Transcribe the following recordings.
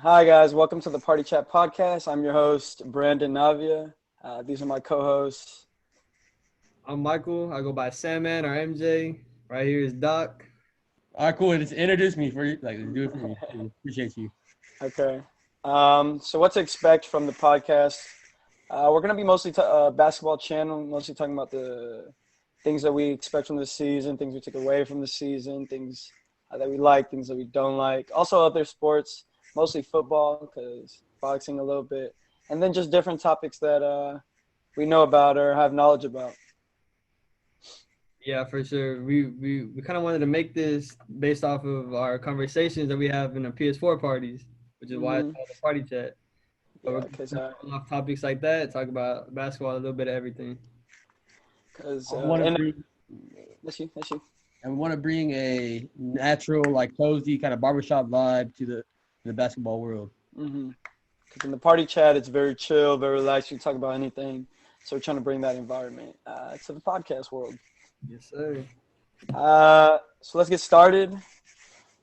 Hi, guys. Welcome to the Party Chat podcast. I'm your host, Brandon Navia. These are my co-hosts. I'm Michael. I go by Sandman or MJ. Right here is Doc. All right, cool. Just introduce me for do it for me. Appreciate you. Okay. So what to expect from the podcast? We're going to be mostly basketball channel, mostly talking about the things that we expect from the season, things we took away from the season, things that we like, things that we don't like. Also other sports, mostly football, because boxing a little bit. And then just different topics that we know about or have knowledge about. Yeah, for sure. We kind of wanted to make this based off of our conversations that we have in the PS4 parties, which is why it's Hmm called the Party Chat. But we're Yeah, because going off topics like that, talk about basketball, a little bit of everything. because I want to and bring that's you. and we want to bring a natural, cozy kind of barbershop vibe to the basketball world. Mm-hmm. Because in the party chat, it's very chill, very relaxed. You talk about anything. So we're trying to bring that environment to the podcast world. Yes, sir. So let's get started.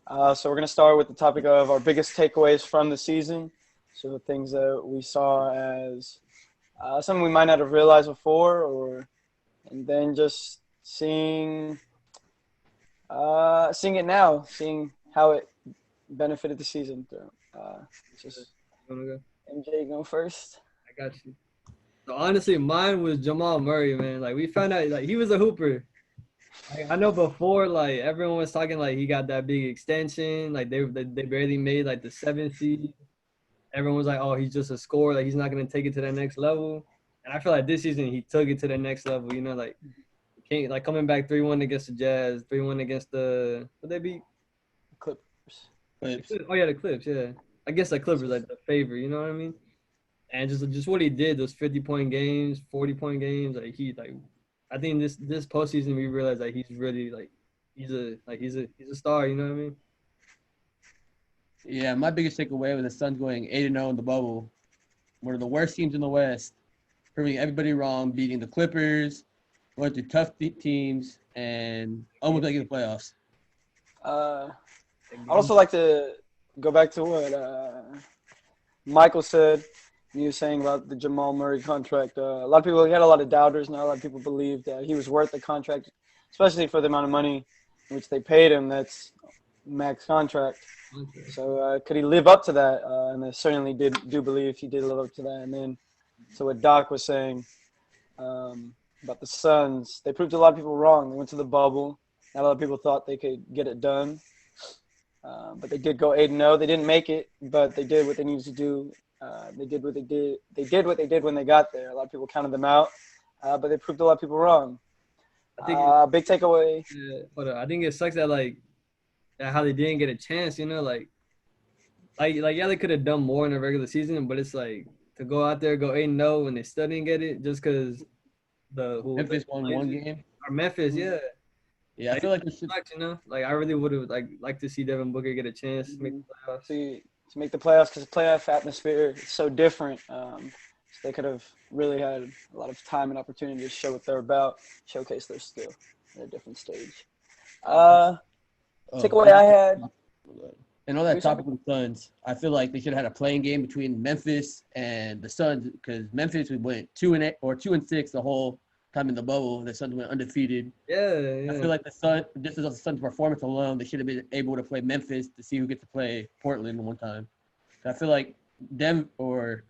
So we're going to start with the topic of our biggest takeaways from the season. So the things that we saw as something we might not have realized before, and then just seeing it now, seeing how it benefited the season. Just You wanna go? MJ going first. I got you. So honestly, mine was Jamal Murray, man. Like we found out, like he was a hooper. Like, I know before, like everyone was talking, like he got that big extension. Like they barely made like the seventh seed. Everyone was like, oh, he's just a scorer. Like he's not gonna take it to the next level. And I feel like this season he took it to the next level. You know, like can't like coming back 3-1 against the Jazz, 3-1 against the what they beat. Clippers. Clips. Oh yeah, the Clips. Yeah, I guess the Clippers like the favor. You know what I mean? And just what he did, those 50-point games, 40-point games, like he like I think this postseason we realized like he's really like he's a star, you know what I mean? Yeah, my biggest takeaway was the Suns going 8-0 in the bubble. One of the worst teams in the West, proving everybody wrong, beating the Clippers, going through tough teams, and almost making the playoffs. Uh, I'd also like to go back to what Michael said. He was saying about the Jamal Murray contract. A lot of people, he had a lot of doubters. Now a lot of people believed that he was worth the contract, especially for the amount of money in which they paid him. That's max contract. So could he live up to that? And I certainly do believe he did live up to that. And then, so what Doc was saying about the Suns, they proved a lot of people wrong. They went to the bubble. Not a lot of people thought they could get it done. But they did go 8-0. They didn't make it, but they did what they needed to do. They did what they did. They did what they did when they got there. A lot of people counted them out, but they proved a lot of people wrong. I think Big takeaway. hold on, I think it sucks that like that how they didn't get a chance, you know, like yeah they could have done more in the regular season, but it's like to go out there go 8-0 and they still didn't get it just because Memphis won one game. or Memphis, Mhm. yeah. Yeah, I Like, feel like we should. you know, like I really would have like to see Devin Booker get a chance to make Mhm. the playoffs. To make the playoffs because the playoff atmosphere is so different. So they could have really had a lot of time and opportunity to show what they're about, showcase their skill at a different stage. Uh, Oh, Takeaway I had. and on What that you saying? topic of the Suns, I feel like they should have had a playing game between Memphis and the Suns because Memphis went 2-8 or 2-6 the whole time in the bubble. The Suns went undefeated. Yeah, I yeah. feel like the Sun, just as the Suns' performance alone, they should have been able to play Memphis to see who gets to play Portland one time. I feel like them or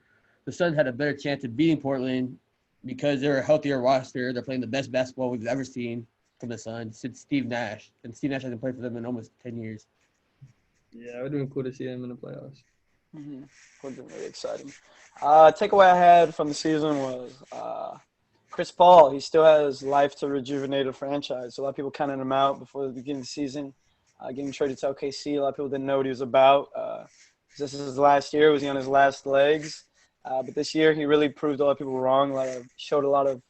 the Suns had a better chance of beating Portland because they're a healthier roster. They're playing the best basketball we've ever seen from the Suns since Steve Nash, and Steve Nash hasn't played for them in almost 10 years. Yeah, it would have been cool to see him in the playoffs. Mm-hmm. Would have been really exciting. Takeaway I had from the season was Chris Paul. He still has life to rejuvenate a franchise. So a lot of people counted him out before the beginning of the season. Getting traded to OKC, a lot of people didn't know what he was about. This is his last year. Was he on his last legs? But this year, he really proved a lot of people wrong. Showed a lot of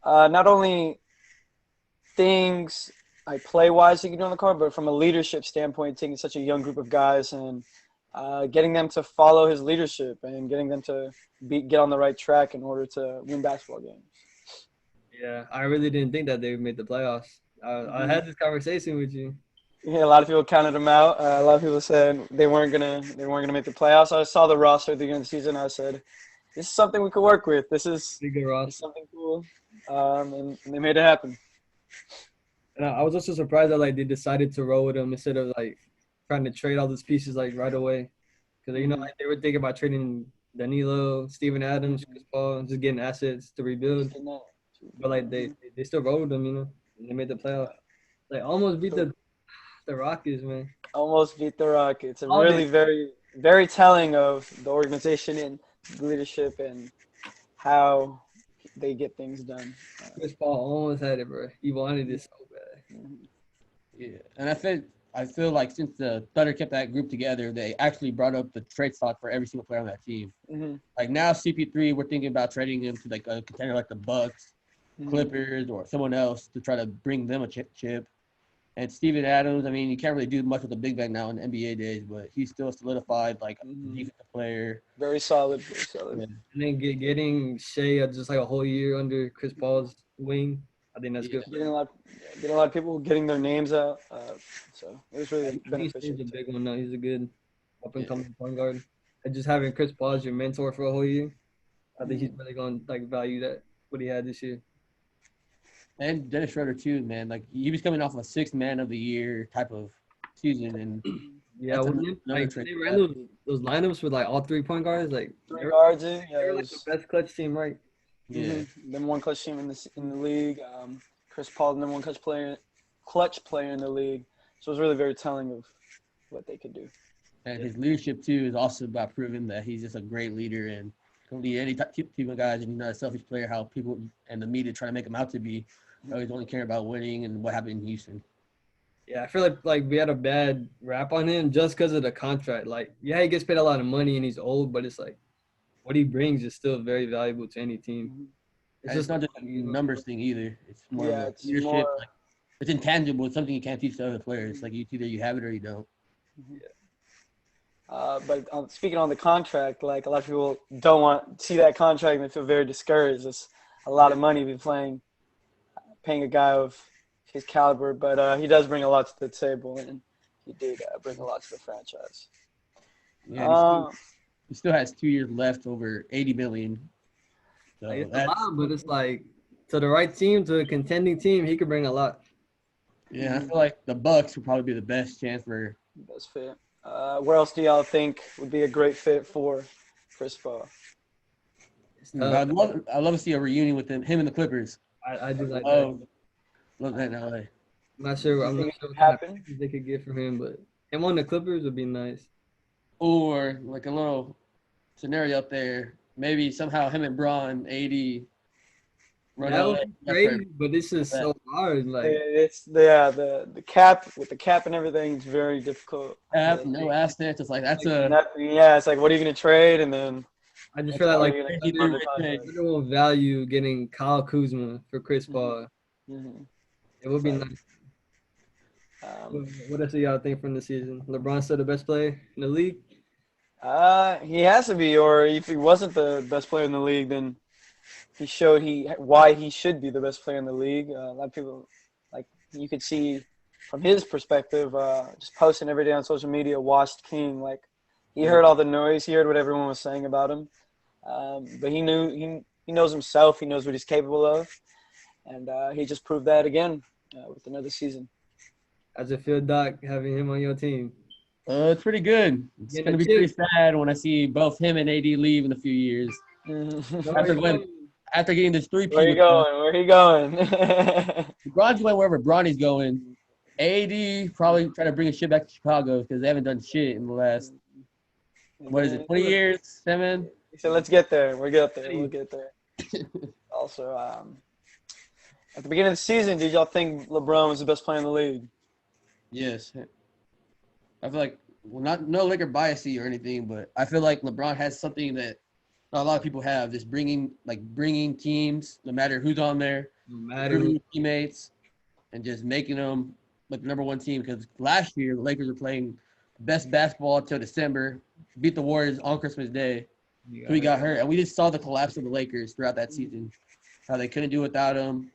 not only things like play wise he can do on the court, but from a leadership standpoint, taking such a young group of guys and getting them to follow his leadership and getting them to get on the right track in order to win basketball games. Yeah, I really didn't think that they would make the playoffs. I Mm-hmm. had this conversation with you. Yeah, a lot of people counted them out. A lot of people said they weren't gonna make the playoffs. I saw the roster at the beginning of the season. I said, this is something we could work with. This is Pretty good this is roster. something cool, and they made it happen. And I was also surprised that like they decided to roll with him instead of like trying to trade all these pieces like right away. Because Mhm. like, they were thinking about trading Danilo, Steven Adams, Chris Paul, just getting assets to rebuild. Just did not. But like they still rolled with them, and they made the playoffs. Like almost beat So the Rockets, man. almost beat the Rockets. A really Almost. very very telling of the organization and leadership and how they get things done. Chris Paul almost had it, bro. He wanted it so bad. Mhm. Yeah, and I feel like since the Thunder kept that group together, they actually brought up the trade stock for every single player on that team. Mhm. Like now, CP3, we're thinking about trading him to like a contender like the Bucks, Mhm. Clippers, or someone else to try to bring them a chip. And Steven Adams, I mean, you can't really do much with the big bang now in NBA days, but he's still solidified like a Mhm. defensive player. Very solid. Very solid. Yeah, And then getting Shea just like a whole year under Chris Paul's wing, I think that's yeah. good. Getting a lot of people getting their names out. So it was really I think beneficial. Shay's a big one now. He's a good up and Yeah. coming point guard. And just having Chris Paul as your mentor for a whole year, I think he's Mhm. really gonna like value that what he had this year. And Dennis Schroeder too, man. Like he was coming off a sixth man of the year type of season, and Yeah, that's another like trade. they ran those lineups with like all 3 point guards, like Three guards in. they Yeah, were it like the was best clutch team, right? Yeah, number one clutch team in the league. Chris Paul, the number one clutch player in the league. So it was really very telling of what they could do. and his leadership too is also about proving that he's just a great leader and can lead any team of guys. And he's not a selfish player. How people and the media try to make him out to be. They always only care about winning and what happened in Houston. Yeah, I feel like we had a bad rap on him just because of the contract. Like, yeah, he gets paid a lot of money and he's old, but it's like what he brings is still very valuable to any team. Mhm. It's And it's just not just a numbers thing either. It's more of Yeah, a it's leadership. more. Like it's intangible. It's something you can't teach to other players. Like either you have it or you don't. But speaking on the contract, like a lot of people don't want to see that contract and they feel very discouraged. It's a lot of money to be paying a guy of his caliber, but he does bring a lot to the table, and he did bring a lot to the franchise. Yeah, and Uh, he still has 2 years left, over 80 million. like So it's a that's lot, but it's like to the right team, to a contending team, he could bring a lot. yeah. I feel like the Bucks would probably be the best chance for. best fit. Where else do y'all think would be a great fit for Chris Paul? It's tough. I'd love to see a reunion with him and the Clippers. I do like that. Love that in LA. You I'm not think it sure could what kind of happen? package they could get from him, but him on the Clippers would be nice. Or like a little scenario up there. Maybe somehow him and Braun, AD, run That LA. would be That's where crazy, but this is that. so hard. Like, It's the cap with the cap and everything. It's very difficult. No assets. It's like that's a Yeah, it's like what are you gonna trade, and then I just that's feel a that what are like you gonna crazy keep under three-way trade. contract? everyone value getting Kyle Kuzma for Chris Paul. Mhm. It would be Like, nice. Um, What else do y'all think from the season? LeBron still the best player in the league? he has to be, or if he wasn't the best player in the league, then he showed why he should be the best player in the league. A lot of people, like you could see from his perspective, just posting every day on social media, washed king. Like he heard all the noise, he heard what everyone was saying about him, but he knows himself, he knows what he's capable of, and he just proved that again with another season. How's it feel, Doc, having him on your team? It's pretty good. It's Getting gonna a be pretty chip. sad when I see both him and AD leave in a few years Mhm. Where after you going going? after getting this Where 3P he with them. going? Where he going? Bronny's going wherever Bronny's going. AD probably try to bring his shit back to Chicago because they haven't done shit in the last what is it, 20 years, 7? He said, "Let's get there. We'll get there. We'll get there." Also, at the beginning of the season, did y'all think LeBron was the best player in the league? Yes, I feel like not no Laker biasy or anything, but I feel like LeBron has something that not a lot of people have. Just bringing teams, no matter who's on there, No matter who. recruiting teammates, and just making them like the number one team. Because last year the Lakers were playing best basketball until December, beat the Warriors on Christmas Day. So we got hurt, and we just saw the collapse of the Lakers throughout that season. How they couldn't do without him.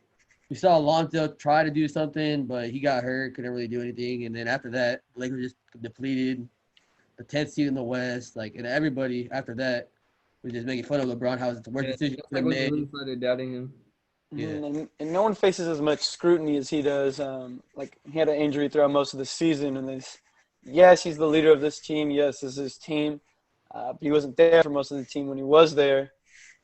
we saw Alonzo try to do something, but he got hurt, couldn't really do anything. And then after that, the Lakers just depleted. The 10th seed in the West, and everybody after that was just making fun of LeBron. How it's the worst Yeah, decision that's he like ever when they made. really started doubting him. Yeah. And no one faces as much scrutiny as he does. Like he had an injury throughout most of the season, and yes, he's the leader of this team. Yes, this is his team, but he wasn't there for most of the team. When he was there,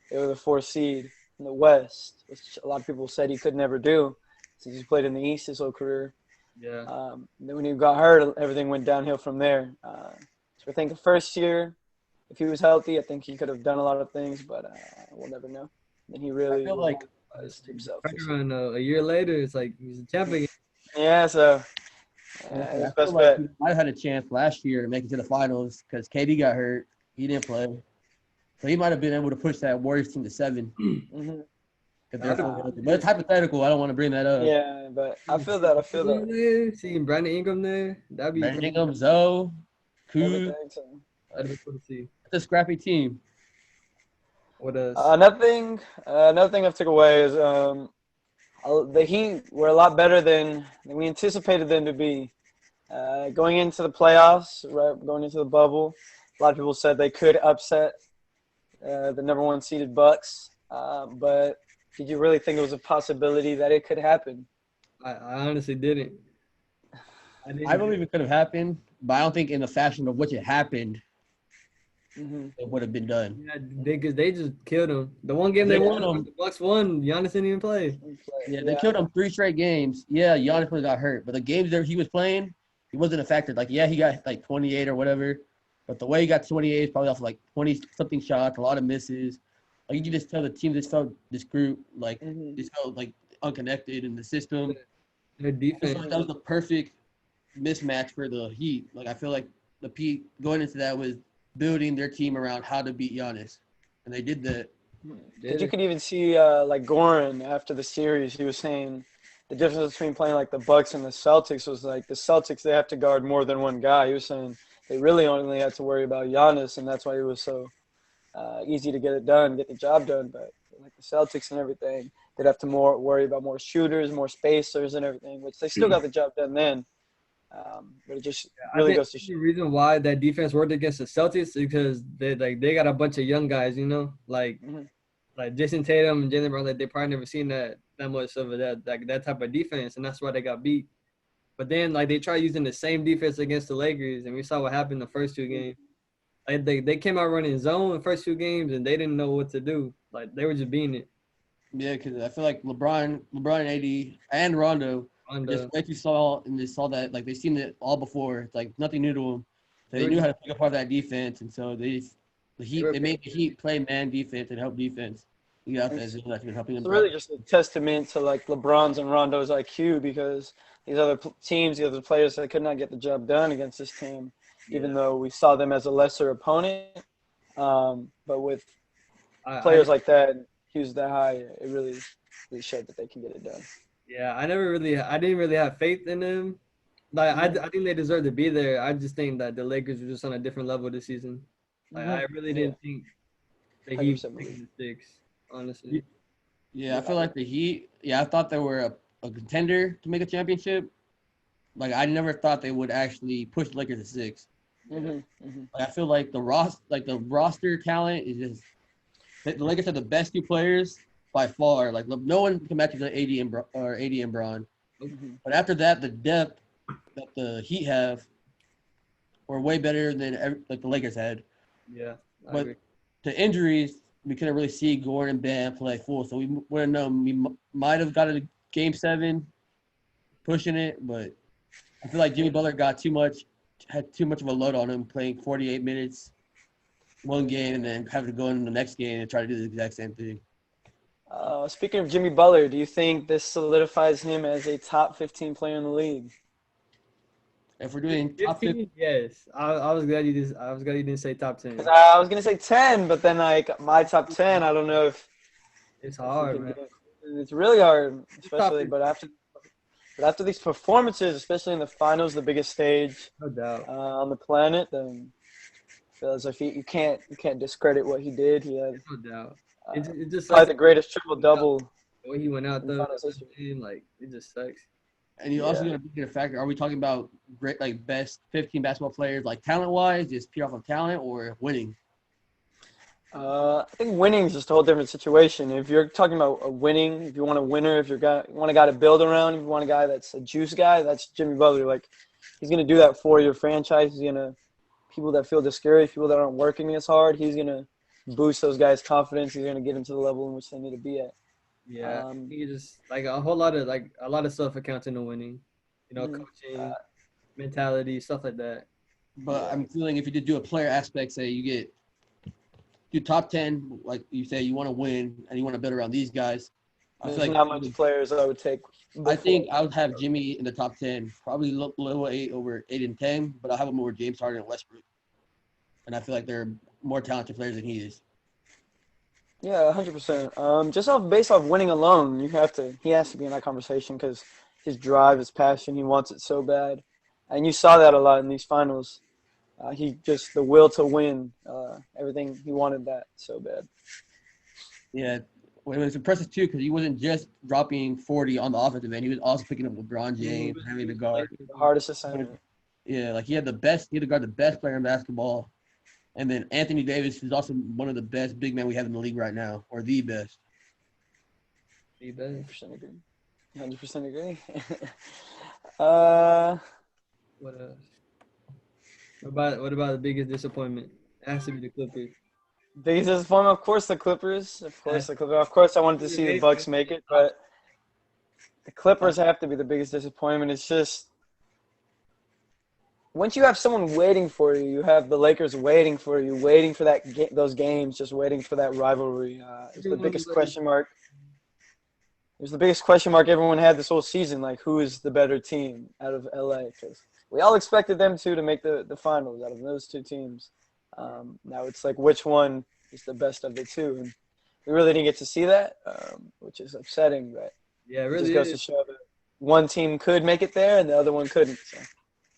they were the 4th seed in the West, which a lot of people said he could never do since he's played in the East his whole career. Yeah. Then when he got hurt, everything went downhill from there. So I think the first year, if he was healthy, I think he could have done a lot of things, but we'll never know. And he I really feel like himself. Around a year later, it's like he's a champion. Yeah, so I his feel best like bet. he might have had a chance last year to make it to the finals because KD got hurt. He didn't play. So he might have been able to push that Warriors team to 7. Mm-hmm. If they're fully healthy. But it's hypothetical. I don't want to bring that up. Yeah, but I feel that. Seeing Brandon Ingram there, that'd be Brandon Ingram, Zoe, Kuz. Everything, so. that'd be cool to see. It's a scrappy team. What else? Another thing I took away is the Heat were a lot better than we anticipated them to be. Going into the playoffs, right, going into the bubble, a lot of people said they could upset the number 1 seeded Bucks. But did you really think it was a possibility that it could happen? I honestly didn't. I believe it could have happened, but I don't think in the fashion of which it happened, it would have been done. Yeah, because they just killed him. The one game they won, the Bucks won. Giannis didn't even play. Yeah, they killed him 3 straight games. Yeah, Giannis would have got hurt, but the games that he was playing, he wasn't affected. Like, yeah, he got like 28 or whatever, but the way he got 28 is probably off like 20-something shots, a lot of misses. Like, you can just tell the team just felt this group, like, just felt like unconnected in the system. Their defense. That was the perfect mismatch for the Heat. Like, I feel like the Heat going into that was building their team around how to beat Giannis, and they did that. You could even see like Goran after the series. He was saying the difference between playing like the Bucks and the Celtics was like the Celtics, they have to guard more than one guy. He was saying they really only had to worry about Giannis, and that's why it was so easy to get it done, get the job done. But like the Celtics and everything, they'd have to worry about more shooters, more spacers, and everything, which they still got the job done then. But it just really goes to show. The reason why that defense worked against the Celtics is because they got a bunch of young guys, like Jason Tatum and Jalen Brown. Like, they probably never seen that much of that type of defense, and that's why they got beat. But then like they tried using the same defense against the Lakers, and we saw what happened the first 2 games. Like they came out running zone the first 2 games, and they didn't know what to do. Like, they were just beating it. Yeah, because I feel like LeBron and AD and Rondo. Just like you saw, and they saw that, like, they've seen it all before. It's like nothing new to them. So they knew how to pick apart that defense, and so they made the Heat play man defense and help defense. You got that zone that's been helping them. It's really just a testament to like LeBron's and Rondo's IQ, because these other teams, the other players, they could not get the job done against this team, even though we saw them as a lesser opponent. But with players like that, Hughes that high, it really showed that they can get it done. Yeah, I didn't really have faith in them. Like, I think they deserve to be there. I just think that the Lakers were just on a different level this season. Like, I really didn't think the Heat were taking the 6, honestly. Yeah, I feel like the Heat. Yeah, I thought they were a contender to make a championship. Like, I never thought they would actually push the Lakers to 6. Like, I feel like the roster talent is just the Lakers have the best 2 players by far. Like, no one can match the AD and Bron. But after that, the depth that the Heat have were way better than the Lakers had. Yeah, but the injuries, we couldn't really see Gordon and Bam play full, so we wouldn't know. We might have got a Game 7, pushing it, but I feel like Jimmy Butler had too much of a load on him, playing 48 minutes one game and then having to go in the next game and try to do the exact same thing. Speaking of Jimmy Butler, do you think this solidifies him as a top 15 player in the league? If we're doing 15, top 15, yes. I was glad you didn't say top 10. I was gonna say 10, but then like my top 10, I don't know if it's hard, man. It's really hard, especially. But after these performances, especially in the finals, the biggest stage, no doubt, on the planet, then I feel as if you can't discredit what he did. He had no doubt. It's just probably the greatest triple double The way he went out in though, finals history. like it just sucks. And you also Yeah. got to be a factor. Are we talking about great, like best 15 basketball players, like talent wise, just pure off of talent, or winning? I think winning is just a whole different situation. If you're talking about a winning, if you want a winner, if you want a guy to build around, if you want a guy that's a juice guy, that's Jimmy Butler. Like, he's gonna do that for your franchise. He's gonna people that feel discouraged, people that aren't working as hard. He's gonna boost those guys' confidence. He's gonna get them to the level in which they need to be at. Yeah, he just like a lot of stuff accounts into winning. You know, Mhm. coaching, mentality, stuff like that. But I'm feeling if you did do a player aspect, say you get your top 10, like you say, you want to win and you want to build around these guys. I feel There's like not much players I would take. I think I would have Jimmy in the top 10, probably little 8 over 8 and 10, but I'll have him over James Harden and Westbrook. And I feel like they're more talented players than he is. Yeah, 100%. Just based off winning alone, he has to be in that conversation because his drive, his passion, he wants it so bad, and you saw that a lot in these finals. The will to win, everything, he wanted that so bad. Yeah, well, it was impressive too because he wasn't just dropping 40 on the offensive end; he was also picking up LeBron James, having the guard. The hardest assignment. Yeah, like he had to guard the best player in basketball, and then Anthony Davis is also one of the best big men we have in the league right now, or the best. The best. 100% agree. 100% agree. uh, What else? What about the biggest disappointment? It has to be the Clippers. Biggest disappointment, of course, the Clippers. Of course, the Clippers. Of course, I wanted to see the Bucks make it, but the Clippers have to be the biggest disappointment. It's just once you have someone waiting for you, you have the Lakers waiting for you, waiting for those games, just waiting for that rivalry. It's the biggest question mark. It was the biggest question mark everyone had this whole season. Like, who is the better team out of LA? Because we all expected them to make the finals out of those two teams. Now it's like which one is the best of the two, and we really didn't get to see that, which is upsetting. But Yeah, it it really just goes to show that one team could make it there and the other one couldn't. So.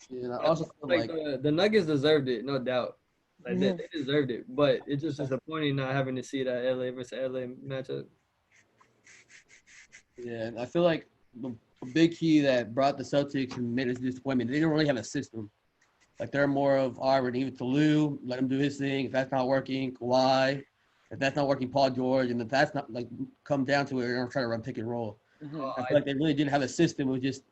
Yeah, and I also feel like the Nuggets deserved it, no doubt. Like they deserved it, but it's just disappointing not having to see that LA versus LA matchup. yeah, and I feel like the big key that brought the Celtics and made us disappointment, they didn't really have a system. Like they're more of, all right, we're gonna give it to Lou, let him do his thing. If that's not working, Kawhi. If that's not working, Paul George. And if that's not like come down to it, we're gonna try to run pick and roll. I feel like they really didn't have a system. It was just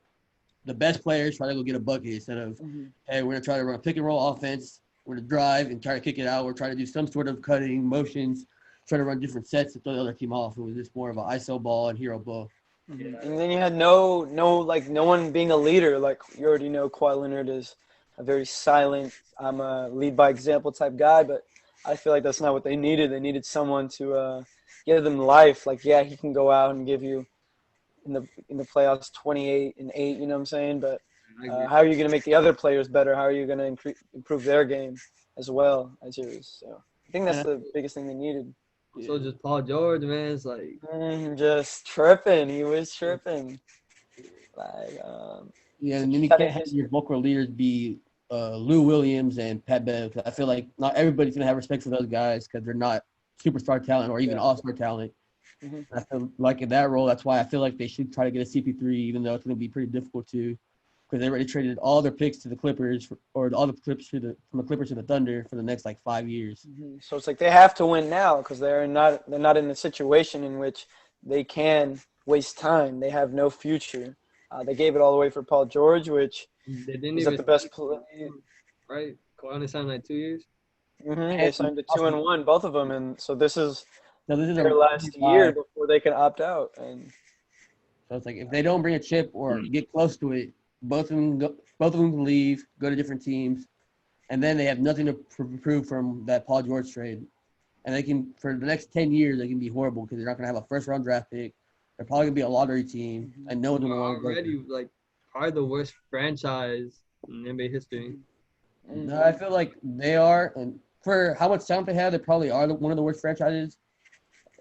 the best players try to go get a bucket instead of, hey, we're gonna try to run a pick and roll offense. We're gonna drive and try to kick it out. We're trying to do some sort of cutting motions, try to run different sets to throw the other team off. It was just more of an ISO ball and hero ball. Yeah. And then you had no one being a leader. Like you already know, Kawhi Leonard is a very silent, I'm a lead by example type guy, but I feel like that's not what they needed. They needed someone to give them life. Like, yeah, he can go out and give you in the playoffs 28 and 8. You know what I'm saying? But how are you going to make the other players better? How are you going to improve their game as well as yours? So I think that's the biggest thing they needed. So just Paul George, man, it's like just tripping. He was tripping. Like, yeah, and then you can't have your vocal leaders be Lou Williams and Pat Bev. I feel like not everybody's gonna have respect for those guys because they're not superstar talent or even all-star talent. I feel like in that role, that's why I feel like they should try to get a CP3, even though it's gonna be pretty difficult to, because they already traded all their picks to the Clippers or all the Clippers from the Clippers to the Thunder for the next like 5 years. So it's like they have to win now because they're not in a situation in which they can waste time. They have no future. They gave it all away for Paul George, which they didn't is even the best player. Right? Kawhi only signed like 2 years. They signed a 2-1, both of them, and so this is their last year before they can opt out. And so it's like if they don't bring a chip or get close to it, both of them can leave, go to different teams, and then they have nothing to prove from that Paul George trade. And they can, for the next 10 years, they can be horrible because they're not going to have a first-round draft pick. They're probably going to be a lottery team. And no one's going to want to already, like, probably the worst franchise in NBA history. No, I feel like they are. And for how much talent they have, they probably are one of the worst franchises.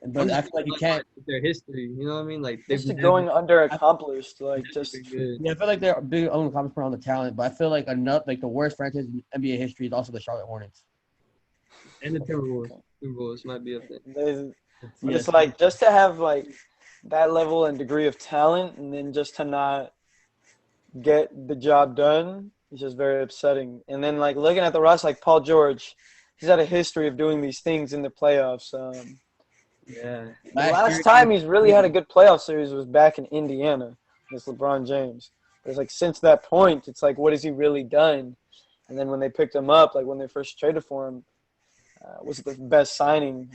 But I feel like you can't. Their history, you know what I mean? Like they're just going under-accomplished. Like just yeah, I feel like they're big uncompromised on the talent, but I feel like the worst franchise in NBA history is also the Charlotte Hornets. And the Timberwolves. Timberwolves might be up there. It's like just to have like that level and degree of talent, and then just to not get the job done is just very upsetting. And then like looking at the roster, like Paul George, he's had a history of doing these things in the playoffs. Yeah. The last time he's really had a good playoff series was back in Indiana against LeBron James. But it's like since that point, it's like what has he really done? And then when they picked him up, like when they first traded for him, was it the best signing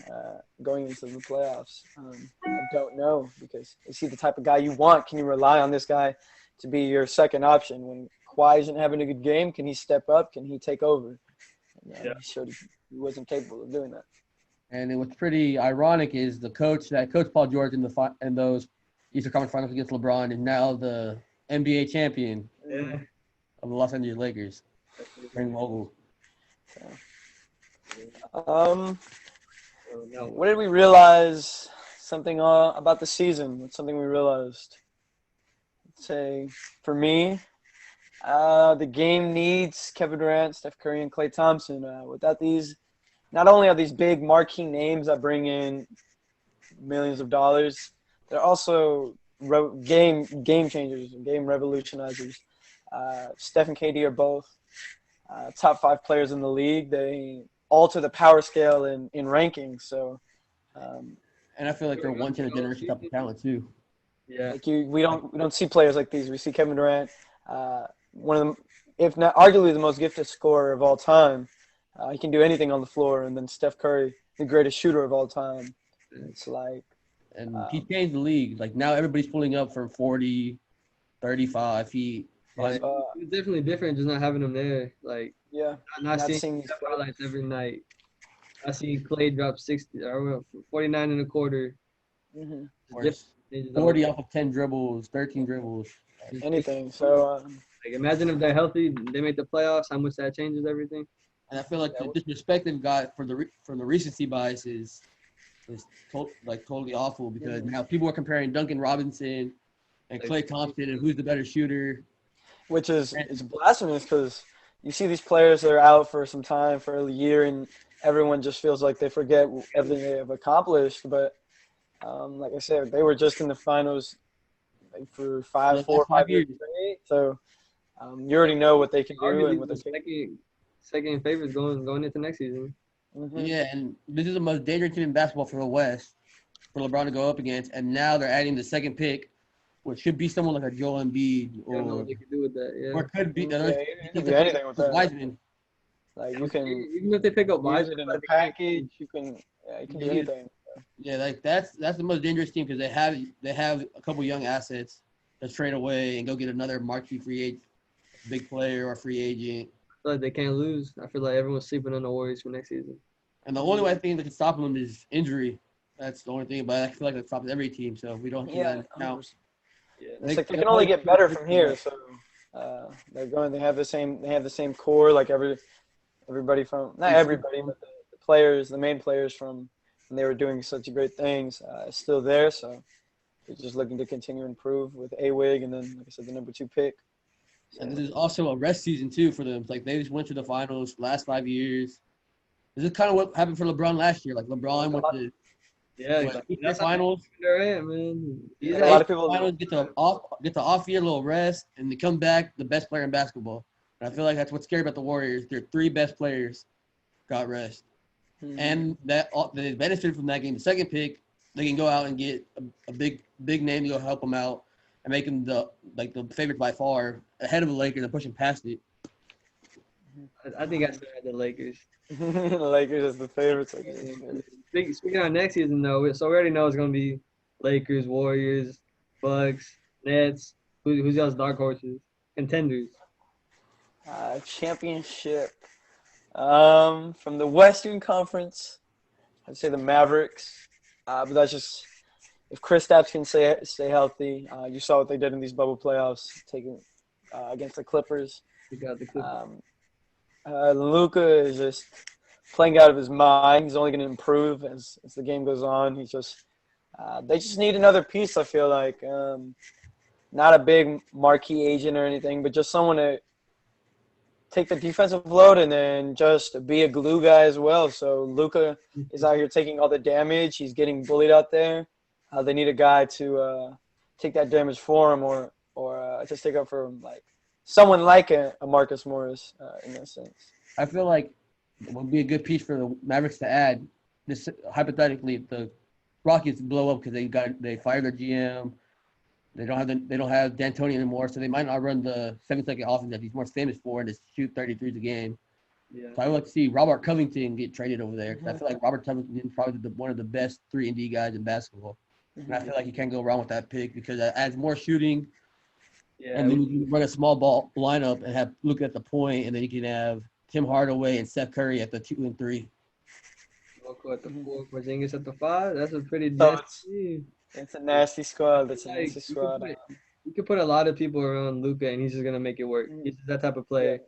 going into the playoffs? I don't know, because is he the type of guy you want? Can you rely on this guy to be your second option when Kawhi isn't having a good game? Can he step up? Can he take over? And, Yeah. He showed he wasn't capable of doing that. And what's pretty ironic is the coach that coached Paul George in those Eastern Conference Finals against LeBron is now the NBA champion Yeah. of the Los Angeles Lakers, Frank Vogel. What did we realize? Something about the season. What's something we realized? Let's say for me, the game needs Kevin Durant, Steph Curry, and Klay Thompson. Without these, not only are these big marquee names that bring in millions of dollars, they're also game changers, game revolutionizers. Steph and KD are both top 5 players in the league. They alter the power scale in rankings. So, and I feel like they're once in a generation type of talent too. Yeah. like we don't see players like these. We see Kevin Durant, one of them, if not arguably the most gifted scorer of all time. He can do anything on the floor, and then Steph Curry, the greatest shooter of all time. It's like, and he changed the league. Like now everybody's pulling up from 40, 35 feet. It's definitely different just not having him there. Like, yeah, not seeing seeing these highlights every night. I seen Clay drop 60 or 49 and a quarter. Mm-hmm. Or 40 off of 10 dribbles, 13 dribbles. Anything. So, like, imagine if they're healthy, they make the playoffs. How much that changes everything. And I feel like the disrespect they've got from the recency bias is totally awful, because now people are comparing Duncan Robinson and Klay Thompson and who's the better shooter. which is it's blasphemous, because you see these players that are out for some time, for a year, and everyone just feels like they forget everything they have accomplished. But like I said, they were just in the finals for 4 or 5 years straight. So you already know what they can do and what they can. Second favorites going into next season. Mm-hmm. Yeah, and this is the most dangerous team in basketball for the West for LeBron to go up against. And now they're adding the second pick, which should be someone like a Joel Embiid, I don't know what they could do with that. Yeah. or could be You can do anything with that. Wiseman. Like you can Even if they pick up use Wiseman it in a package. You can do anything. Yeah, like that's the most dangerous team, because they have a couple young assets to trade away and go get another marquee free agent, big player or free agent. I feel like they can't lose. I feel like everyone's sleeping on the Warriors for next season. And the only way I think that can stop them is injury. That's the only thing. But I feel like that stops every team, so we don't have to count. Yeah, It's like they can only get better from here. So they're going. They have the same core. Like everybody from not everybody, but the players, the main players from when they were doing such great things, is still there. So they're just looking to continue to improve with A-Wig, and then like I said, the number 2 pick. So, And this is also a rest season too for them. Like they just went to the finals last 5 years. This is kind of what happened for LeBron last year. Like LeBron went to that's finals. Durant, man. a lot of people finals get the off year, little rest, and they come back the best player in basketball. And I feel like that's what's scary about the Warriors. Their 3 best players got rest, and that they benefited from that game. The second pick, they can go out and get a big name to go help them out and make them the favorite by far, ahead of the Lakers and pushing past it. I think I still had the Lakers. the Lakers as the favorites. Speaking of next season, though, so we already know it's going to be Lakers, Warriors, Bucks, Nets. Who's y'all's dark horses? Contenders. Championship. From the Western Conference, I'd say the Mavericks. But that's just if Kristaps can stay healthy. You saw what they did in these bubble playoffs, taking against the Clippers. We got the Clippers. Luka is just playing out of his mind. He's only going to improve as the game goes on. He's just they just need another piece, I feel like. Not a big marquee agent or anything, but just someone to take the defensive load and then just be a glue guy as well. So Luka is out here taking all the damage. He's getting bullied out there. how they need a guy to take that damage for him, or just take up for him, like someone like a Marcus Morris in that sense. I feel like it would be a good piece for the Mavericks to add. This hypothetically, the Rockets blow up because they fired their GM. They don't have D'Antoni anymore, so they might not run the 7-second offense that he's more famous for and just shoot 33s a game. Yeah. So I would like to see Robert Covington get traded over there. 'Cause I feel like Robert Covington is probably one of the best 3-and-D guys in basketball. And I feel like you can't go wrong with that pick because it adds more shooting. Yeah. And then you can run a small ball lineup and have Luka at the point, and then you can have Tim Hardaway and Steph Curry at the 2 and 3. Rocco at the 4, Porzingis at the 5. That's a pretty So nasty. it's a nasty squad. That's a Like, nasty squad. You could put a lot of people around Luka, and he's just gonna make it work. He's just that type of player.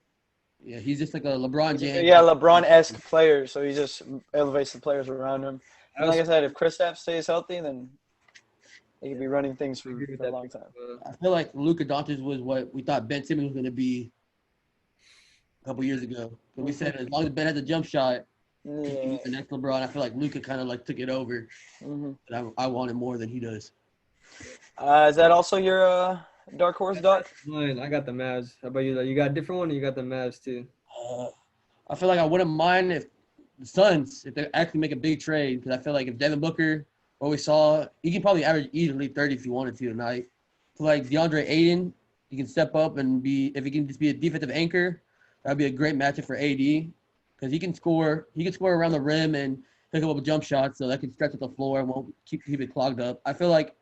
Yeah, he's just like a LeBron James. Yeah, LeBron-esque player. So he just elevates the players around him. And like I said, if Kristaps stays healthy, then he could be running things for a long time. I feel like Luka Doncic was what we thought Ben Simmons was going to be a couple years ago. But we said as long as Ben has a jump shot, Yeah. the next LeBron. I feel like Luka kind of like took it over. Mm-hmm. And I want it more than he does. Is that also your dark horse, Doc? Mine, I got the Mavs. How about you? You got a different one, or you got the Mavs too? I feel like I wouldn't mind if the Suns, if they actually make a big trade, because I feel like if Devin Booker, what we saw, he can probably average easily 30 if he wanted to tonight. So like DeAndre Ayton, he can step up and if he can just be a defensive anchor, that'd be a great matchup for AD, because he can score around the rim and pick up jump shots, so that can stretch at the floor and won't keep it clogged up. I feel like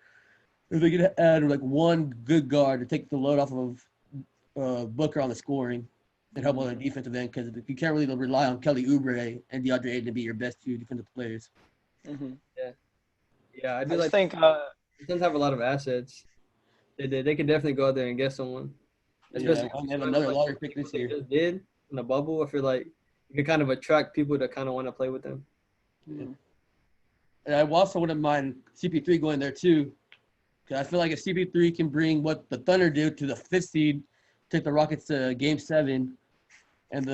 if they could add like one good guard to take the load off of Booker on the scoring and help on the defensive end, because you can't really rely on Kelly Oubre and DeAndre Ayton to be your best 2 defensive players. Mm-hmm. Yeah, I I do just like. think The Suns have a lot of assets. They could definitely go out there and get someone. Especially They have another lottery pick this they year. just did in the bubble. I feel like you can kind of attract people to kind of want to play with them. Mhm. And I also wouldn't mind CP3 going there too, because I feel like if CP3 can bring what the Thunder did to the 5th seed, take the Rockets to Game 7, and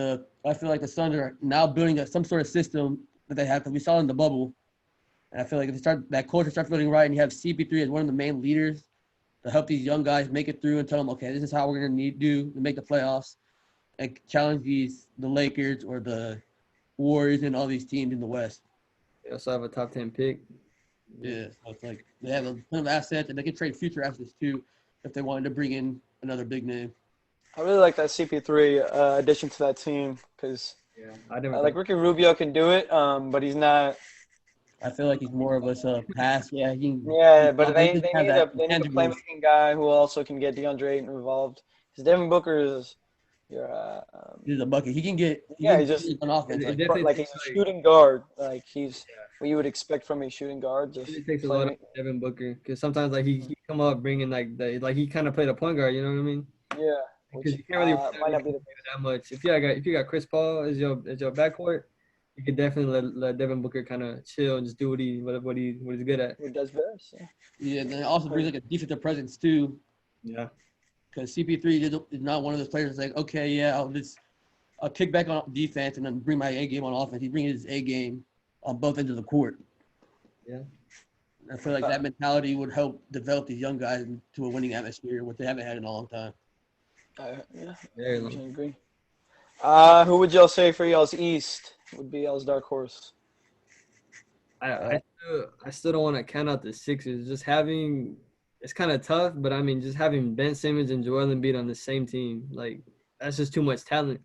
I feel like the Suns are now building some sort of system that they have, because we saw in the bubble. And I feel like if that culture starts building right, and you have CP3 as one of the main leaders to help these young guys make it through and tell them, okay, this is how we're going to do to make the playoffs and challenge the Lakers or the Warriors and all these teams in the West. They also have a top 10 pick. Yeah, so it's like they have a ton of assets, and they can trade future assets too if they wanted to bring in another big name. I really like that CP3 addition to that team because Yeah, I never like Ricky Rubio can do it, but he's not. I feel like he's more of a pass. Yeah, Yeah, but they doesn't need have that a intangibles. playmaking guy who also can get DeAndre Ayton involved. Because Devin Booker is your He's a bucket. He can get he's just on offense. It Like, definitely like he's takes, a shooting guard. Like he's what you would expect from a shooting guard. Just it takes a lot of Devin Booker, because sometimes like he come up bringing like he kind of played a point guard. You know what I mean? yeah, Because which you can't really might not be the that much. If you got Chris Paul as your backcourt, you could definitely let Devin Booker kind of chill and just do what he's good at. who does best. yeah, and then it also brings like a defensive presence too, Yeah. because CP3 is not one of those players that's like, okay, yeah, I'll kick back on defense and then bring my A game on offense. He brings his A game on both ends of the court. Yeah. I feel like that mentality would help develop these young guys into a winning atmosphere, which they haven't had in a long time. Yeah, Very I long. agree. Who would y'all say for y'all's East would be y'all's dark horse? I still don't want to count out the Sixers. Just having it's kind of tough, but I mean, just having Ben Simmons and Joel Embiid on the same team, like that's just too much talent.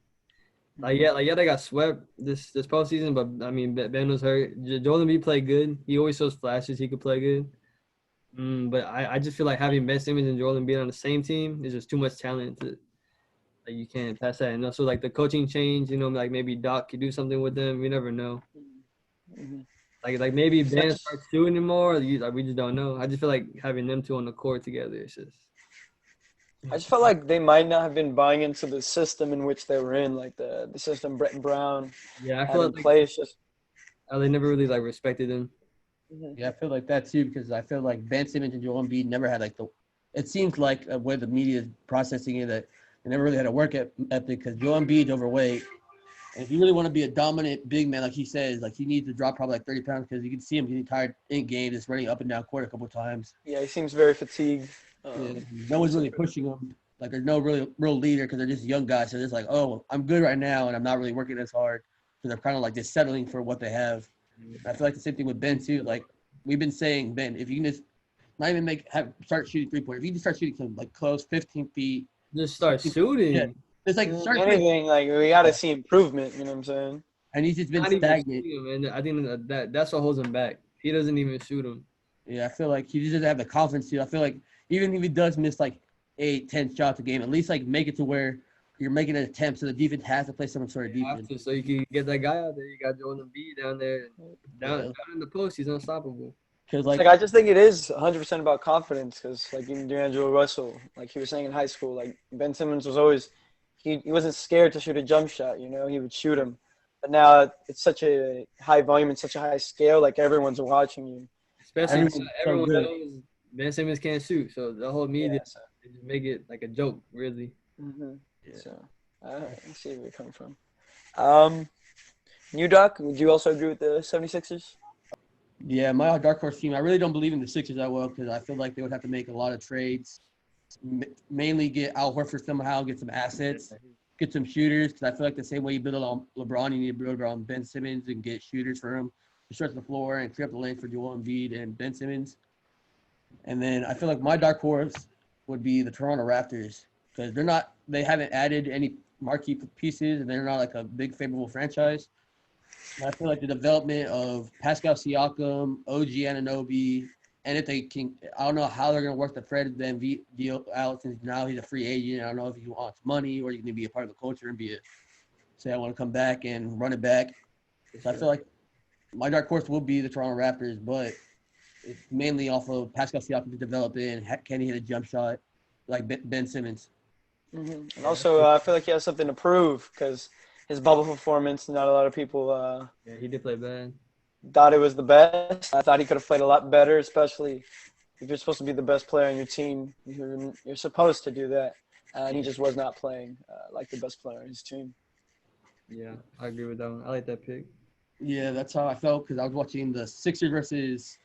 Like yeah, they got swept this postseason, but I mean, Ben was hurt. Joel Embiid played good. He always shows flashes. He could play good. But I just feel like having Ben Simmons and Joel Embiid on the same team is just too much talent to. Like you can't pass that. And also like the coaching change, like maybe Doc could do something with them. We never know. Mm-hmm. Like maybe Ben starts shooting more. Like we just don't know. I just feel like having them two on the court together. It's just. I just felt like they might not have been buying into the system in which they were in, like the system Brett Brown Yeah, I had feel in like place. Just they never really like respected him. Yeah, I feel like that too, because I feel like Ben Simmons and Joel Embiid never had it seems like a way the media is processing it, that they never really had a work ethic, because Joel Embiid's overweight And if you really want to be a dominant big man, like he says, like he needs to drop probably like 30 pounds because you can see him getting tired in game, just running up and down court a couple of times. Yeah, he seems very fatigued. No one's really pushing him. Like there's no real leader because they're just young guys. So they're just like, oh, I'm good right now, and I'm not really working as hard. So they're kind of like just settling for what they have. I feel like the same thing with Ben too. Like we've been saying, Ben, if you can just not even start shooting 3-pointers, if you can just start shooting some like close 15 feet, Just start shooting. Yeah. It's like start anything. Like we got to see improvement. You know what I'm saying? and he's just been Not even stagnant. shooting him, and I think that's what holds him back. He doesn't even shoot him. Yeah, I feel like he just doesn't have the confidence to. I feel like even if he does miss like 8-10 shots a game, at least like make it to where you're making an attempt so the defense has to play some sort of defense. So you can get that guy out there. You got Joel Embiid down there. Down in the post, he's unstoppable. Because Like I just think it is 100% about confidence because like even D'Angelo Russell, like he was saying in high school, like Ben Simmons was always he wasn't scared to shoot a jump shot. You know, he would shoot him. But now it's such a high volume and such a high scale. Like everyone's watching you. Especially everyone good. knows Ben Simmons can't shoot, so the whole media Yeah, so, they just make it like a joke, really. so I see where you're coming from. New Doc, would you also agree with the 76ers? Yeah, my dark horse team. I really don't believe in the Sixers that well because I feel like they would have to make a lot of trades, mainly get Al Horford somehow, get some assets, get some shooters. Because I feel like the same way you build on LeBron, you need to build on Ben Simmons and get shooters for him to stretch the floor and clear up the lane for Joel Embiid and Ben Simmons. And then I feel like my dark horse would be the Toronto Raptors because they haven't added any marquee pieces and they're not like a big favorable franchise. And I feel like the development of Pascal Siakam, OG Anunoby, and if they can, I don't know how they're going to work the Fred VanVleet deal out since now he's a free agent. I don't know if he wants money or he's going to be a part of the culture and say I want to come back and run it back. So I feel like my dark horse will be the Toronto Raptors, but it's mainly off of Pascal Siakam to develop it and can he hit a jump shot like Ben Simmons. And also, I feel like he has something to prove because his bubble performance, not a lot of people Yeah, he did play bad. thought it was the best. I thought he could have played a lot better, especially if you're supposed to be the best player on your team. You're supposed to do that. And he just was not playing like the best player on his team. Yeah, I agree with that one. I like that pick. Yeah, that's how I felt because I was watching the Sixers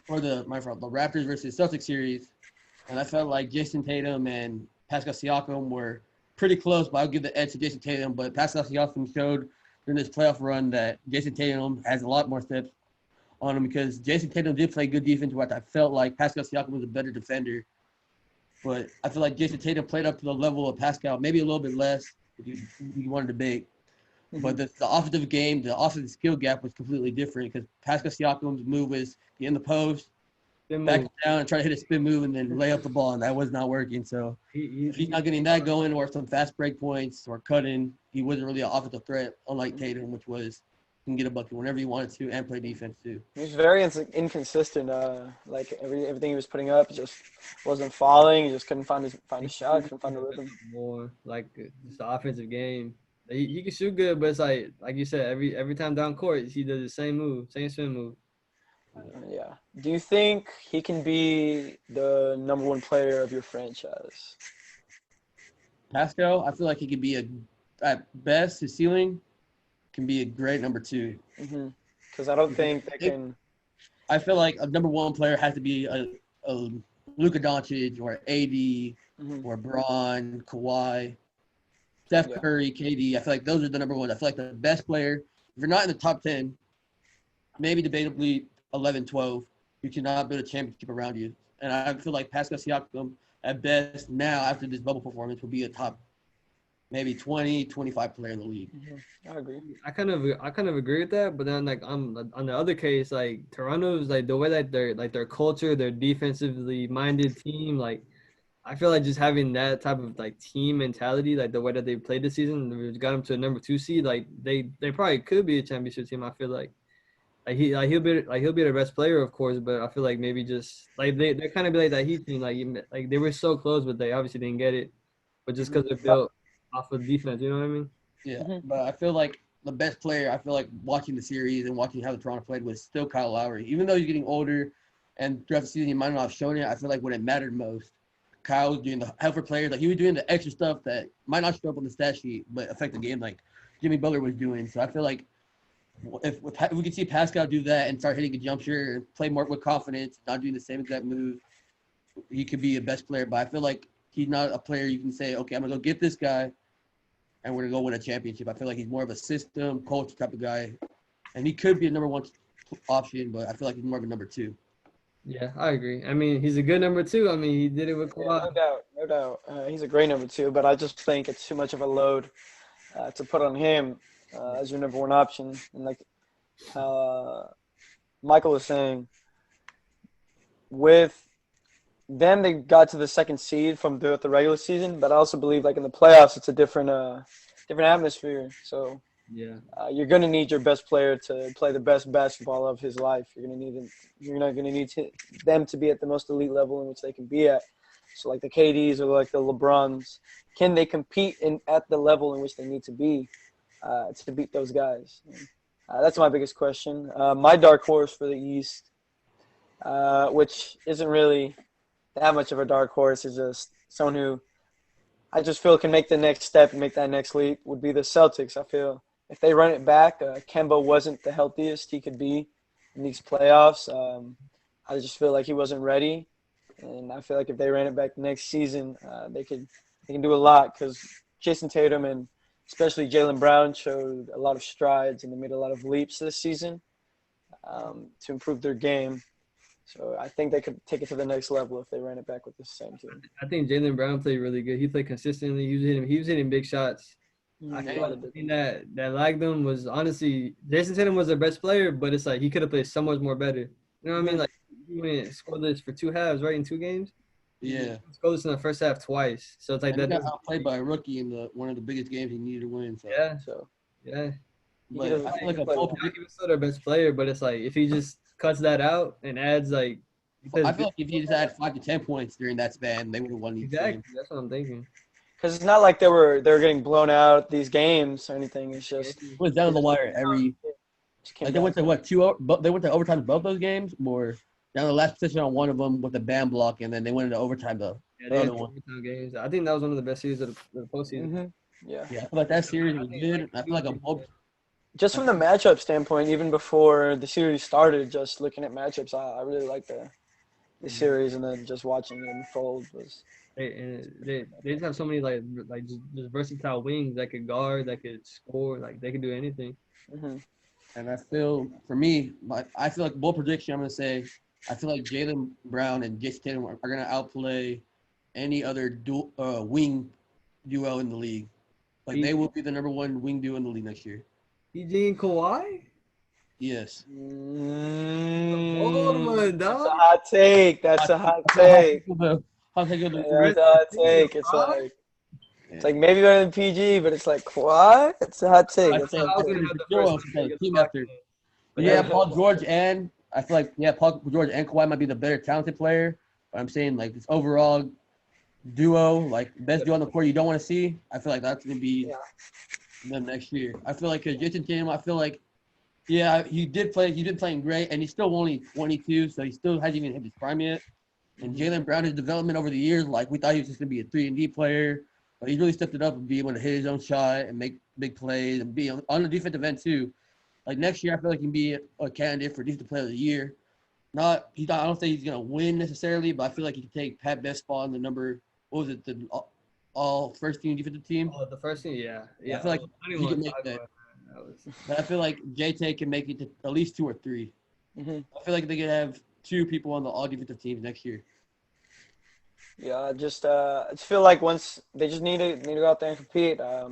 the Raptors versus Celtics series, and I felt like Jason Tatum and Pascal Siakam were pretty close, but I'll give the edge to Jason Tatum. But Pascal Siakam showed during this playoff run that Jason Tatum has a lot more steps on him because Jason Tatum did play good defense, but I felt like Pascal Siakam was a better defender. But I feel like Jason Tatum played up to the level of Pascal, maybe a little bit less if you wanted to debate. But the offensive game, the offensive skill gap was completely different because Pascal Siakam's move was get in the post, back down and try to hit a spin move and then lay up the ball, and that was not working. So if he's not getting that going or some fast break points or cutting, he wasn't really an offensive threat, unlike Tatum, which was can get a bucket whenever he wanted to and play defense too. He was very inconsistent. Like everything he was putting up just wasn't falling. He just couldn't find his shot, couldn't find the rhythm. More like just the offensive game. He can shoot good, but it's like you said, every time down court, he does the same move, same spin move. Yeah. Do you think he can be the number one player of your franchise? Pascal, I feel like he could be at best, his ceiling can be a great number two. Because I don't think they can. I feel like a number one player has to be a Luka Doncic or AD or Braun, Kawhi, Steph Curry, KD. I feel like those are the number ones. I feel like the best player, if you're not in the top 10, maybe debatably 11, 12, you cannot build a championship around you. And I feel like Pascal Siakam, at best, now after this bubble performance, will be a top maybe 20, 25 player in the league. I agree. I kind of agree with that, but then like on the other case, like Toronto's like the way that their culture, their defensively minded team, like I feel like just having that type of like team mentality, like the way that they played this season, got them to a number 2 seed. Like they probably could be a championship team. I feel like he'll be the best player, of course, but I feel like maybe just like they kind of be like that Heat team, like they were so close, but they obviously didn't get it, but just because they're built off of defense, you know what I mean? Yeah, but I feel like the best player, I feel like watching the series and watching how the Toronto played was still Kyle Lowry. Even though he's getting older and throughout the season he might not have shown it, I feel like when it mattered most, Kyle was doing the help for players. Like he was doing the extra stuff that might not show up on the stat sheet, but affect the game. Like Jimmy Butler was doing. So I feel like if we could see Pascal do that and start hitting a jump shot and play more with confidence, not doing the same exact move, he could be a best player. But I feel like he's not a player you can say, okay, I'm gonna go get this guy and we're gonna go win a championship. I feel like he's more of a system coach type of guy, and he could be a number one option, but I feel like he's more of a number two. Yeah, I agree. I mean, he's a good number 2. I mean, he did it with Yeah, Kawhi. no doubt. He's a great number 2, but I just think it's too much of a load to put on him as your number 1 option. And like Michael was saying, with them, they got to the 2nd seed from the regular season, but I also believe like in the playoffs, it's a different atmosphere. So Yeah. you're gonna need your best player to play the best basketball of his life. You're gonna need him. You're not gonna need them to be at the most elite level in which they can be at. So like the KDs or like the LeBrons, can they compete at the level in which they need to be to beat those guys? That's my biggest question. My dark horse for the East, which isn't really that much of a dark horse, is just someone who I just feel can make the next step and make that next leap, would be the Celtics. I feel if they run it back, Kemba wasn't the healthiest he could be in these playoffs. I just feel like he wasn't ready, and I feel like if they ran it back next season, they can do a lot because Jason Tatum and especially Jaylen Brown showed a lot of strides and they made a lot of leaps this season to improve their game. So I think they could take it to the next level if they ran it back with the same team. I think Jaylen Brown played really good. He played consistently. He was hitting big shots. I feel like the thing that lagged them was honestly Jason Tatum was their best player, but it's like he could have played so much more better. You know what I mean? Like he went scoreless for 2 halves, right? In 2 games. Yeah. Scoreless in the first half twice. So it's like And that. he got outplayed by a rookie in one of the biggest games he needed to win. So. Yeah. So Yeah. But I feel like a full He was still their best player, but it's like if he just cuts that out and adds like. I feel like if he just had 5 to 10 points during that span, they would have won each Exactly. game. That's what I'm thinking. because it's not like they were getting blown out these games or anything. It's just It was down on the wire every. Like they went to what 2? They went to overtime in both those games, or down the last position on one of them with a bam block, and then they went into overtime the other one. Games. I think that was one of the best series of the postseason. Mm-hmm. Yeah. Yeah, I feel like that series was good. I feel like Just from the matchup standpoint, even before the series started, just looking at matchups, I really like the series, and then just watching it unfold was. They just have so many like just versatile wings that could guard, that could score, like they could do anything. Mm-hmm. And I feel for me, I feel like bold prediction. I'm gonna say, I feel like Jaylen Brown and Jason Tatum are gonna outplay any other wing duo in the league. Like they will be the number 1 wing duo in the league next year. PG and Kawhi. Yes. Old one, That's dog. a hot take. That's a hot take. That's That's a hot take. It's like maybe better than PG, but it's like what? It's a hot take. That's a hot take. team after. But yeah, Paul George and I feel like Paul George and Kawhi might be the better talented player. But I'm saying like this overall duo, like best duo on the court you don't want to see. I feel like that's gonna be them next year. I feel like Jason Tatum. I feel like he did playing great, and he's still only 22, so he still hasn't even hit his prime yet. And Jaylen Brown, his development over the years, like we thought he was just gonna be a 3-and-D player, but he really stepped it up and be able to hit his own shot and make big plays and be on the defensive end too. Like next year, I feel like he can be a candidate for defensive player of the year. I don't think he's gonna win necessarily, but I feel like he can take Pat Best's spot in the all first team defensive team. Oh, the first team, yeah. I feel like he can make that. But I feel like JT can make it to at least 2 or 3. Mm-hmm. I feel like they could have 2 people on the all defensive teams next year. Yeah, I just feel like once they just need to go out there and compete. I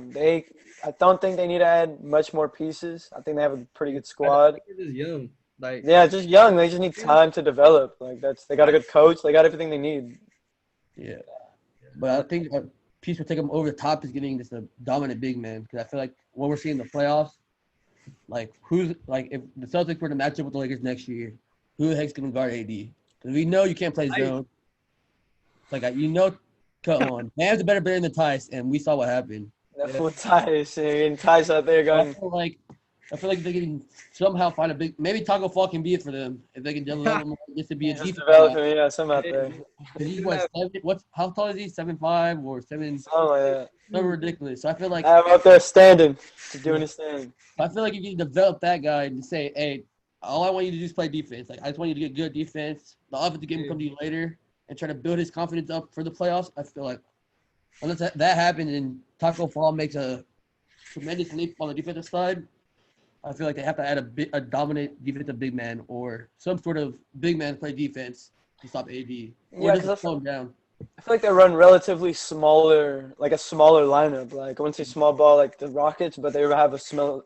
don't think they need to add much more pieces. I think they have a pretty good squad. They're just young. Just young. They just need time to develop. They got a good coach. They got everything they need. Yeah, but I think a piece will take them over the top is getting just a dominant big man, because I feel like what we're seeing in the playoffs, if the Celtics were to match up with the Lakers next year, who the heck's gonna guard AD? Because we know you can't play zone. Come on, Bam's a better player than Tice, and we saw what happened. That fool Tice, and Tice out there going. I feel like if they can somehow find a big, maybe Taco Fall can be it for them if they can develop him just to be a Just defense develop guy. him, yeah, some out there. Because he's what, how tall is he? 7'5" or 7? Something like that. So ridiculous. So I feel like Have him out there standing, just doing his thing. I feel like if you develop that guy and say, hey, all I want you to do is play defense. Like I just want you to get good defense. The offensive game will come to you later and try to build his confidence up for the playoffs. I feel like unless that happens and Taco Fall makes a tremendous leap on the defensive side, I feel like they have to add a dominant defensive big man or some sort of big man to play defense to stop AD. Or Yeah, just slow him down. I feel like they run relatively smaller, like a smaller lineup. Like I wouldn't say small ball like the Rockets, but they have a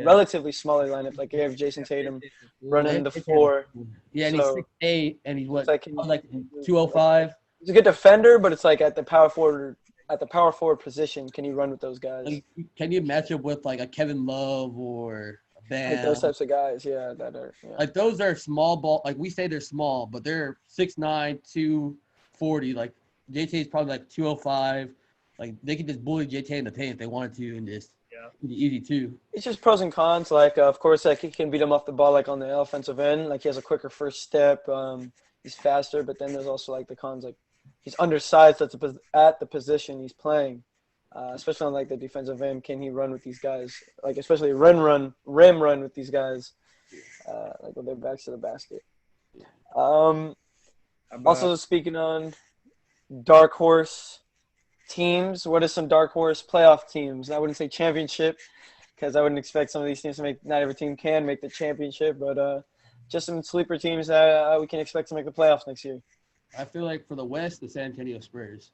relatively smaller lineup. Like they have Jason Tatum running the floor. Yeah, and So, he's 6'8", and he's what, like 205. he's a good defender, but it's like at the power forward position, can you run with those guys? Like, can you match up with like a Kevin Love or a Bam? Like those types of guys, yeah, that are. Yeah. Like those are small ball. Like we say they're small, but they're 6'9", 240. Like JT is probably like 205. Like they could just bully JT in the paint if they wanted to, and just be easy too. It's just pros and cons. Like of course, like he can beat him off the ball, like on the offensive end. Like he has a quicker first step. He's faster, but then there's also like the cons. Like he's undersized at the position he's playing, especially on like the defensive end. Can he run with these guys? Like especially rim run with these guys, like with their backs to the basket. Also speaking on dark horse teams, what are some dark horse playoff teams? I wouldn't say championship because I wouldn't expect some of these teams to make. Not every team can make the championship, but just some sleeper teams that we can expect to make the playoffs next year. I feel like for the West, the San Antonio Spurs.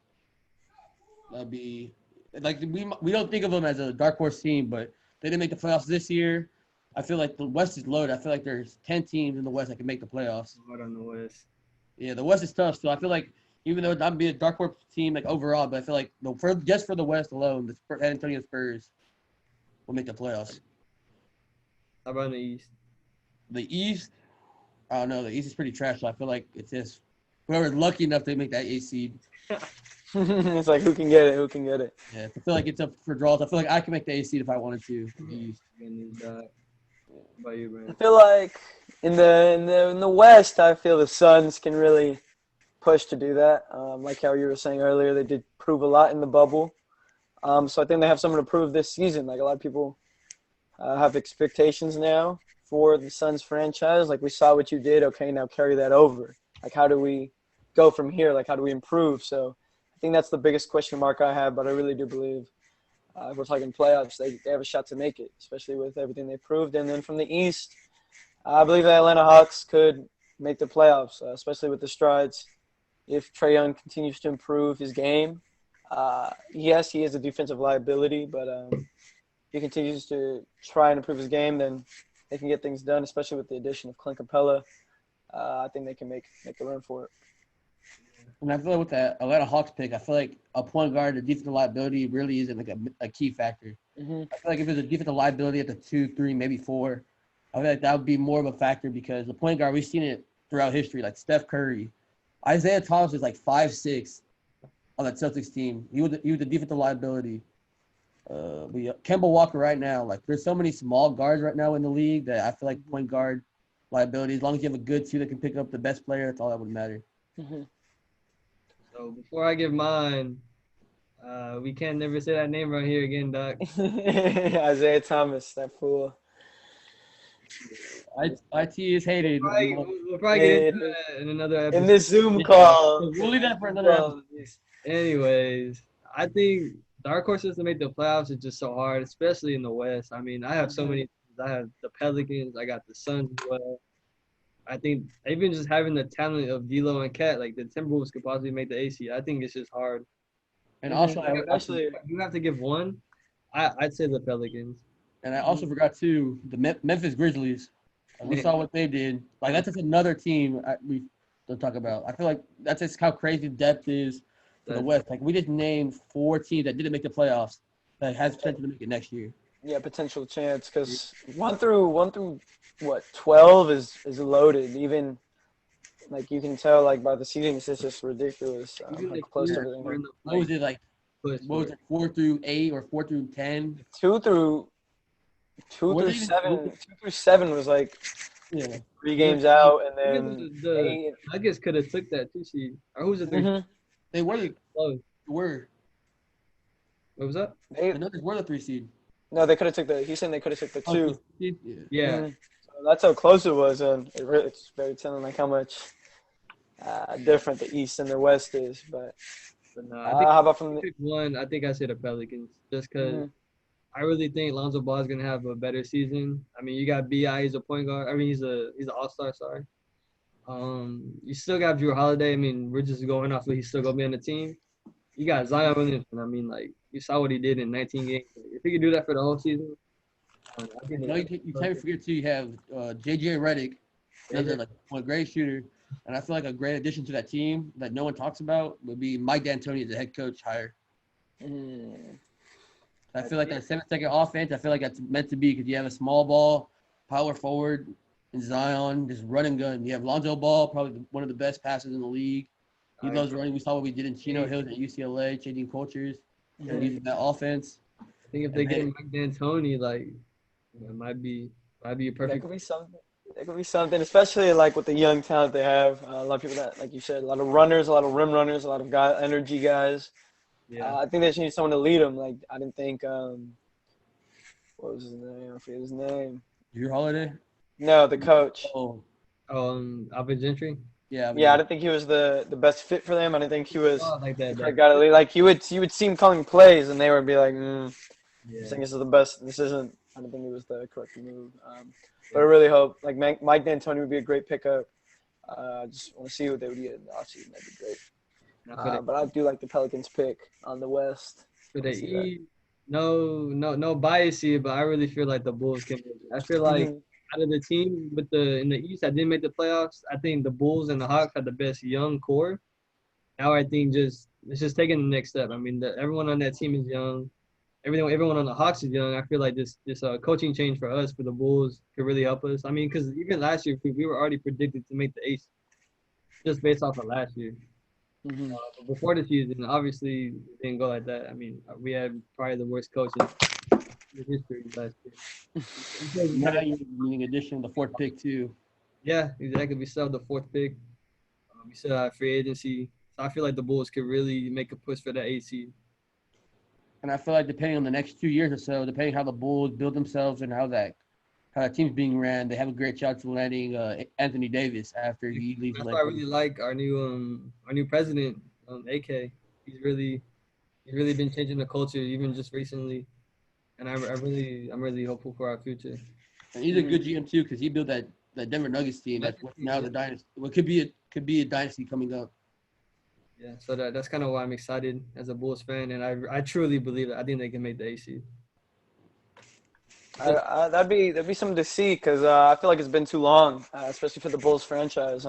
That'd be like we don't think of them as a dark horse team, but they didn't make the playoffs this year. I feel like the West is loaded. I feel like there's 10 teams in the West that can make the playoffs. What on the West? Yeah, the West is tough. So I feel like even though it not be a dark horse team like overall, but I feel like just for the West alone, the San Antonio Spurs will make the playoffs. How about in the East? The East, I don't know. The East is pretty trash. So I feel like it's just whoever's lucky enough to make that 8 seed. It's like who can get it? Who can get it? Yeah, I feel like it's up for draws. I feel like I can make the 8 seed if I wanted to. The East. How about you, Brandon? I feel like in the West, I feel the Suns can really push to do that. Like how you were saying earlier, they did prove a lot in the bubble. So I think they have something to prove this season. Like a lot of people have expectations now for the Suns franchise. Like we saw what you did. Okay, now carry that over. Like how do we go from here? Like how do we improve? So I think that's the biggest question mark I have. But I really do believe if we're talking playoffs, they have a shot to make it, especially with everything they proved. And then from the East, I believe the Atlanta Hawks could make the playoffs, especially with the strides. If Trae Young continues to improve his game, yes, he is a defensive liability, but if he continues to try and improve his game, then they can get things done, especially with the addition of Clint Capella. I think they can make a run for it. And I feel like with that Atlanta Hawks pick, I feel like a point guard, a defensive liability really isn't like a key factor. Mm-hmm. I feel like if there's a defensive liability at the 2, 3, maybe 4, I feel like that would be more of a factor because the point guard, we've seen it throughout history, like Steph Curry. Isaiah Thomas is like 5'6" on that Celtics team. He was the defensive liability. Kemba Walker right now, like there's so many small guards right now in the league that I feel like point guard liability. As long as you have a good 2 that can pick up the best player, that's all that would matter. Mm-hmm. So before I give mine, we can't never say that name right here again, Doc. Isaiah Thomas, that fool. IT is hated. We'll probably get into that in another episode. In this Zoom call. We'll leave that for another episode. Anyways, I think dark horses to make the playoffs is just so hard, especially in the West. I mean, I have so many. I have the Pelicans. I got the Suns as well. I think even just having the talent of D'Lo and Cat, like the Timberwolves could possibly make the AC. I think it's just hard. And also, you have to give one. I'd say the Pelicans. And I also forgot too the Memphis Grizzlies. We saw what they did. Like that's just another team we don't talk about. I feel like that's just how crazy depth is for the West. Like we just named 4 teams that didn't make the playoffs that has potential to make it next year. Yeah, potential chance because 1 through 12 is loaded. Even like you can tell like by the seeding, it's just ridiculous. How close everything. What was it like? What was it? 4 through 8 or 4 through 10? 2 through Two Were through they even- seven. 2 through 7 was like Yeah. 3 games out, and Even then the 8. Nuggets could have took that 2 seed. Or who's the 3? Mhm. They were Close. were What was that? They the Nuggets were the 3 seed. no, they could have took the. He's saying they could have took the Oh, 2. 3 seed? Yeah. Yeah. So that's how close it was, and it's very telling like how much different the East and the West is. But But no, I think how about from the? pick one. I think I say the Pelicans just because Mhm. I really think Lonzo Ball is gonna have a better season. I mean, you got Bi. He's a point guard. I mean, he's an all-star. Sorry. You still got Drew Holiday. I mean, we're just going off of he's still gonna be on the team. You got Zion Williamson. I mean, like you saw what he did in 19 games. If he could do that for the whole season, I think No, you can't forget too. You have JJ Redick, another like one great shooter, and I feel like a great addition to that team that no one talks about would be Mike D'Antoni as the head coach hire. Mm. I feel like that 7-second offense. I feel like that's meant to be because you have a small ball, power forward, and Zion just run and gun. You have Lonzo Ball, probably one of the best passers in the league. He loves running. We saw what we did in Chino Hills at UCLA, changing cultures and using that offense. I think if they get Mike D'Antoni, like it might be a That perfect. could be something. That could be something, especially like with the young talent they have. A lot of people that, like you said, a lot of runners, a lot of rim runners, a lot of energy guys. Yeah. I think they just need someone to lead them. Like I didn't think, what was his name? I forget his name. Drew Holiday. No, the coach. Oh, Alvin Gentry. yeah. Yeah, I didn't think he was the best fit for them. I didn't think he was Oh, like that. the correct guy to lead. Like you would see him calling plays, and they would be like, I think this is the best. This isn't. I don't think it was the correct move. But I really hope like Mike D'Antoni would be a great pickup. I just want to see what they would get in the offseason. That'd be great. But I do like the Pelicans pick on the West. For the East, no bias here, but I really feel like the Bulls can. I feel like out of the team in the East that didn't make the playoffs, I think the Bulls and the Hawks had the best young core. Now I think it's just taking the next step. I mean, everyone on that team is young. Everyone on the Hawks is young. I feel like this coaching change for us for the Bulls could really help us. I mean, because even last year we were already predicted to make the East just based off of last year. Mm-hmm. But before the season, obviously it didn't go like that. I mean, we had probably the worst coaches in history last year. Now you're meaning addition the 4th pick too. Yeah, exactly. We still have the 4th pick. We still have free agency. So I feel like the Bulls could really make a push for the 8th seed. And I feel like depending on the next 2 years or so, depending how the Bulls build themselves and how that team's being ran, they have a great shot to landing Anthony Davis after he leaves. That's why I really like our new president, AK. He's really been changing the culture even just recently, and I'm really hopeful for our future. And he's a good GM too because he built that Denver Nuggets team that's now the dynasty. What could be a dynasty coming up. Yeah, so that's kind of why I'm excited as a Bulls fan, and I truly believe that I think they can make the AC. That'd be something to see because I feel like it's been too long, especially for the Bulls franchise,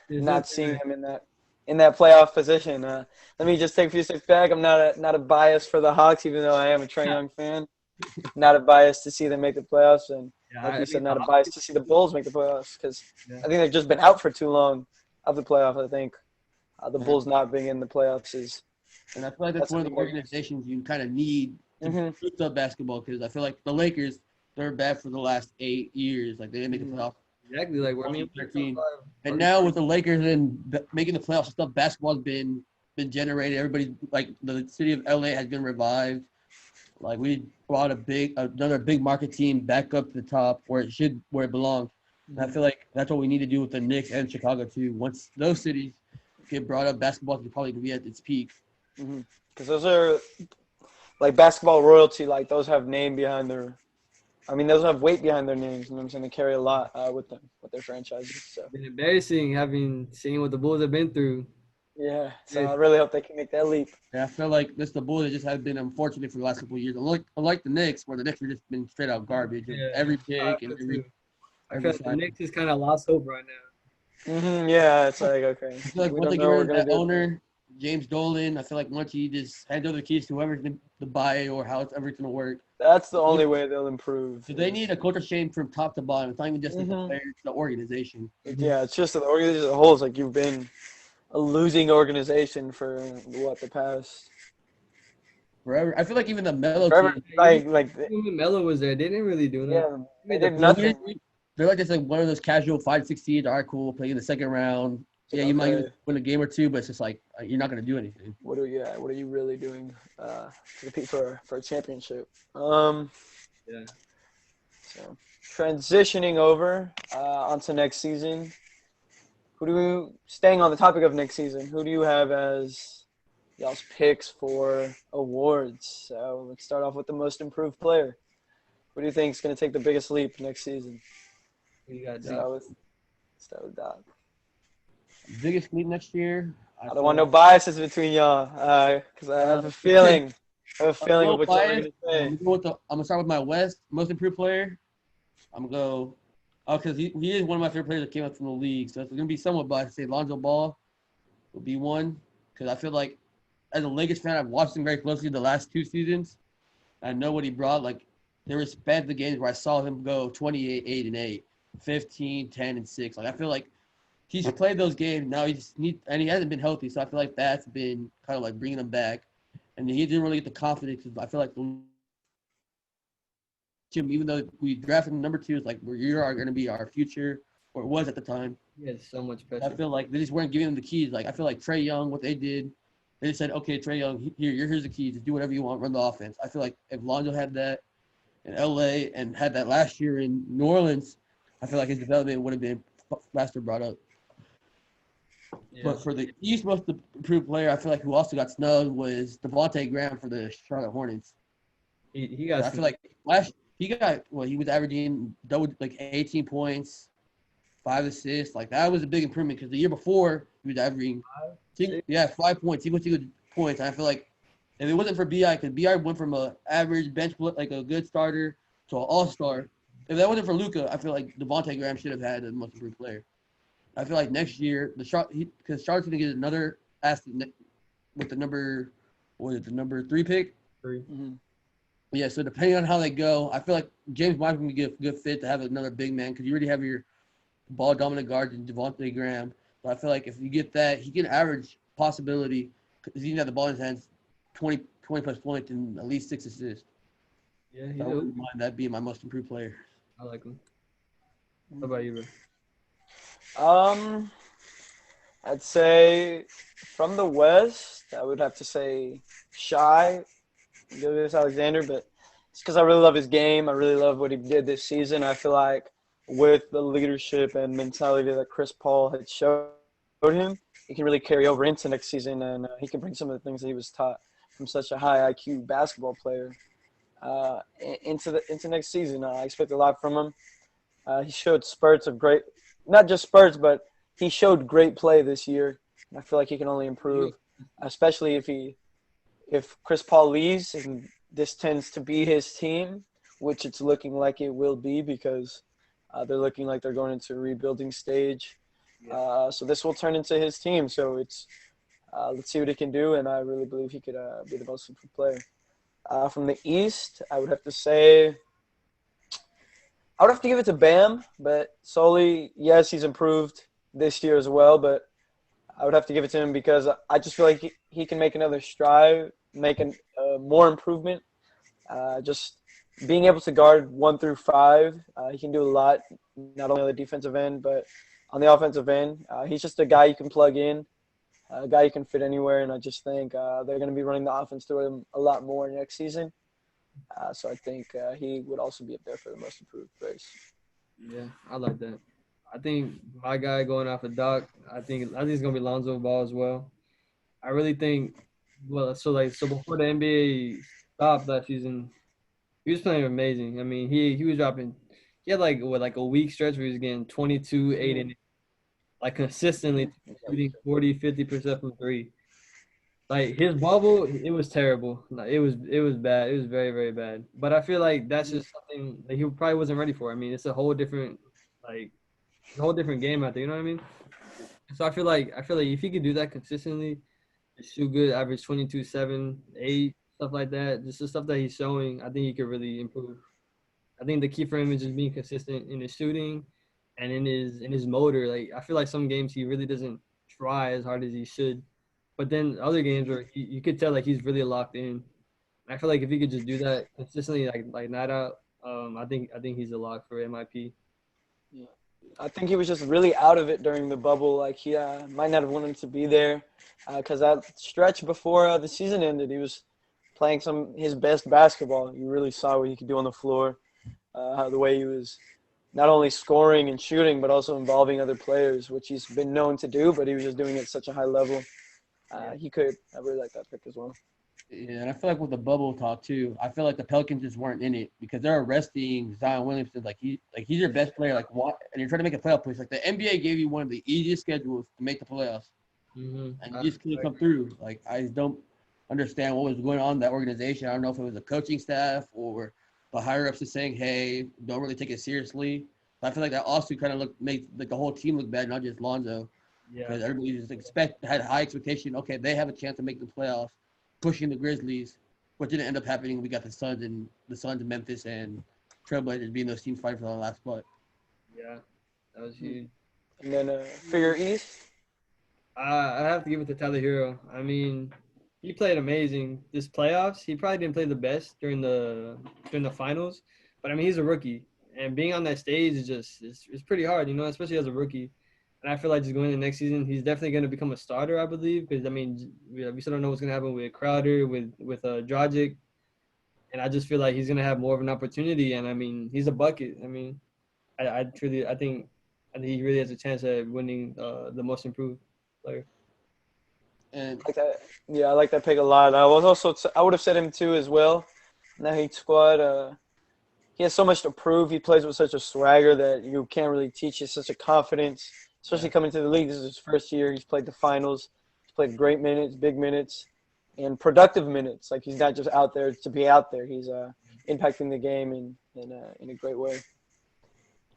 not seeing him in that playoff position. Let me just take a few steps back. I'm not a bias for the Hawks, even though I am a Trae Young fan. Not a bias to see them make the playoffs, and like you said, not a bias to see the Bulls make the playoffs because I think they've just been out for too long of the playoffs. I think the Bulls not being in the playoffs is. And I feel like that's one of the organizations you kind of need to boost up basketball because I feel like the Lakers, they're bad for the last 8 years. Like they didn't make the playoffs. Exactly, like we're 13. And now with the Lakers and making the playoffs and stuff, basketball's been generated. Everybody like the city of LA has been revived. Like we brought another big market team back up to the top where it belongs. And I feel like that's what we need to do with the Knicks and Chicago too. Once those cities get brought up, basketball can probably be at its peak. Because those are like basketball royalty. Like those have name behind their. I mean, those have weight behind their names. You know what I'm saying? They carry a lot with them, with their franchises. So. It's been embarrassing seeing what the Bulls have been through. Yeah, so I really hope they can make that leap. Yeah, I feel like the Bulls just have been unfortunate for the last couple of years. Unlike the Knicks, where the Knicks have just been straight out garbage. Yeah. Every pick and I feel like the Knicks is kind of lost hope right now. Yeah, it's like okay. I feel like once they get rid of that owner, James Dolan, I feel like once he just hands over the keys to whoever's to buy it or how it's everything will work. That's the only way they'll improve. So they need a culture change from top to bottom. It's not even just the players, the organization. Yeah, it's just the organization as a whole. It's like you've been a losing organization for the past forever. I feel like even the Melo Forever, team, When Melo was there, they didn't really do nothing. yeah, They they made the did playoffs. nothing. they're like just like one of those casual 5-6 seeds. All right, cool, play in the second round. It's Yeah, like, you might okay, even win a game or two, but it's just like you're not gonna do anything. what are you really doing to compete for a championship? Yeah. So transitioning over onto next season. Staying on the topic of next season? Who do you have as y'all's picks for awards? So let's start off with the most improved player. Who do you think is going to take the biggest leap next season? You got Start with Doc. Biggest lead next year. I don't want no biases between y'all because I have a feeling. I have a I'm feeling of a what y'all are going to say. I'm gonna start with my West most improved player. I'm gonna go. Oh, because he is one of my favorite players that came up from the league. So it's gonna be somewhat biased. Say Lonzo Ball will be one because I feel like as a Lakers fan, I've watched him very closely the last 2 seasons. I know what he brought. Like there was spans the games where I saw him go 28, 8 and 8, 15, 10 and 6. Like I feel like he's played those games. Now and he hasn't been healthy. So I feel like that's been kind of like bringing him back. And he didn't really get the confidence. I feel like even though we drafted him number 2, it's like you are going to be our future, or it was at the time. He had so much I pressure. feel like they just weren't giving him the keys. Like I feel like Trae Young, what they did, they just said, okay, Trae Young, here's the keys. Just do whatever you want, run the offense. I feel like if Lonzo had that in LA and had that last year in New Orleans, I feel like his development would have been faster brought up. Yeah. But for the East most improved player, I feel like who also got snubbed was Devontae Graham for the Charlotte Hornets. He got. I feel like he was averaging double like 18 points, 5 assists. Like that was a big improvement because the year before he was averaging 5 points, single points. And I feel like if it wasn't for Bi, because Bi went from a average bench like a good starter to an all-star. If that wasn't for Luka, I feel like Devontae Graham should have had the most improved player. I feel like next year because Charlotte's gonna get another asset with the number 3 pick. 3. Mm-hmm. Yeah, so depending on how they go, I feel like James Wiseman can be a good fit to have another big man because you already have your ball dominant guard in Devontae Graham. So I feel like if you get that, he can average possibility because he can have the ball in his hands 20 plus points and at least 6 assists. Yeah, So I wouldn't mind that being my most improved player. I like him. How about you, bro? I'd say from the West, I would have to say Shy, Julius Alexander, but it's because I really love his game. I really love what he did this season. I feel like with the leadership and mentality that Chris Paul had showed him, he can really carry over into next season, and he can bring some of the things that he was taught from such a high IQ basketball player into next season. I expect a lot from him. He showed spurts of great, not just spurts, but he showed great play this year. And I feel like he can only improve, especially if Chris Paul leaves and this tends to be his team, which it's looking like it will be because they're looking like they're going into a rebuilding stage. So this will turn into his team. So let's see what he can do, and I really believe he could be the most improved player. From the East, I would have to say I would have to give it to Bam, but solely, yes, he's improved this year as well, but I would have to give it to him because I just feel like he can make another stride, make more improvement. Just being able to guard 1 through 5, he can do a lot, not only on the defensive end, but on the offensive end. He's just a guy you can plug in, a guy you can fit anywhere, and I just think they're going to be running the offense through him a lot more next season. So I think he would also be up there for the most improved players. Yeah, I like that. I think my guy going off of Doc, I think it's gonna be Lonzo Ball as well. I really think so before the NBA stopped last season, he was playing amazing. I mean, he was dropping he had like a week stretch where he was getting 22, 8 and like consistently shooting 40-50% from 3. Like his bubble, it was terrible. Like, it was bad. It was very, very bad. But I feel like that's just something that he probably wasn't ready for. I mean, it's a whole different like a whole different game out there. You know what I mean? So I feel like if he could do that consistently, shoot good, average 22, 7, 8, stuff like that, just the stuff that he's showing, I think he could really improve. I think the key for him is just being consistent in his shooting and in his motor. Like I feel like some games he really doesn't try as hard as he should. But then other games where you could tell like he's really locked in. I feel like if he could just do that consistently, like night out, I think he's a lock for MIP. Yeah. I think he was just really out of it during the bubble. Like he might not have wanted to be there, because that stretch before the season ended, he was playing his best basketball. You really saw what he could do on the floor, the way he was not only scoring and shooting, but also involving other players, which he's been known to do. But he was just doing it at such a high level. He could. I really like that pick as well. Yeah, and I feel like with the bubble talk too, I feel like the Pelicans just weren't in it because they're arresting Zion Williamson. He's your best player. Like what? And you're trying to make a playoff push. Like the NBA gave you one of the easiest schedules to make the playoffs, and you just couldn't come through. Like I just don't understand what was going on in that organization. I don't know if it was the coaching staff or the higher ups just saying, "Hey, don't really take it seriously." But I feel like that also kind of made like the whole team look bad, not just Lonzo, because everybody just had high expectation. Okay, they have a chance to make the playoffs, pushing the Grizzlies. What didn't end up happening? We got the Suns and Memphis and Trailblazers being those teams fighting for the last spot. Yeah, that was huge. And then for your East, I have to give it to Tyler Hero. I mean, he played amazing this playoffs. He probably didn't play the best during the finals, but I mean he's a rookie, and being on that stage is just it's pretty hard, especially as a rookie. And I feel like just going into next season, he's definitely going to become a starter, I believe, because I mean we still don't know what's going to happen with Crowder, with Dragic, and I just feel like he's going to have more of an opportunity. And I mean he's a bucket. I mean, I truly I think he really has a chance at winning the most improved player. And like that. Yeah, I like that pick a lot. I would have said him too as well. Now Heat squad. He has so much to prove. He plays with such a swagger that you can't really teach. He's such a confidence, especially coming to the league. This is his first year. He's played the finals. He's played great minutes, big minutes, and productive minutes. Like he's not just out there to be out there. He's impacting the game in a great way.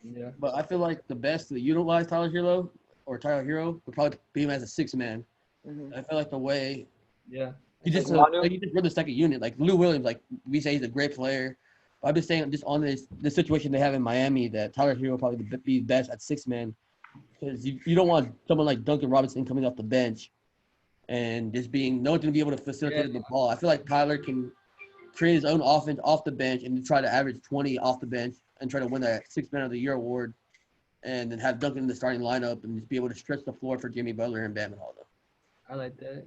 Yeah. but I feel like the best to utilize Tyler Hero would probably be him as a six man. Mm-hmm. I feel like the way Yeah. he just Like Manu? he just run the second unit. Like Lou Williams, like we say he's a great player. But I'm just saying, just on this situation they have in Miami, that Tyler Hero probably be best at six man because you don't want someone like Duncan Robinson coming off the bench and just being no one's gonna be able to facilitate the ball. I feel like Tyler can create his own offense off the bench and try to average 20 off the bench and try to win that Six Man of the Year award, and then have Duncan in the starting lineup and just be able to stretch the floor for Jimmy Butler and Bam and Hall. I like that.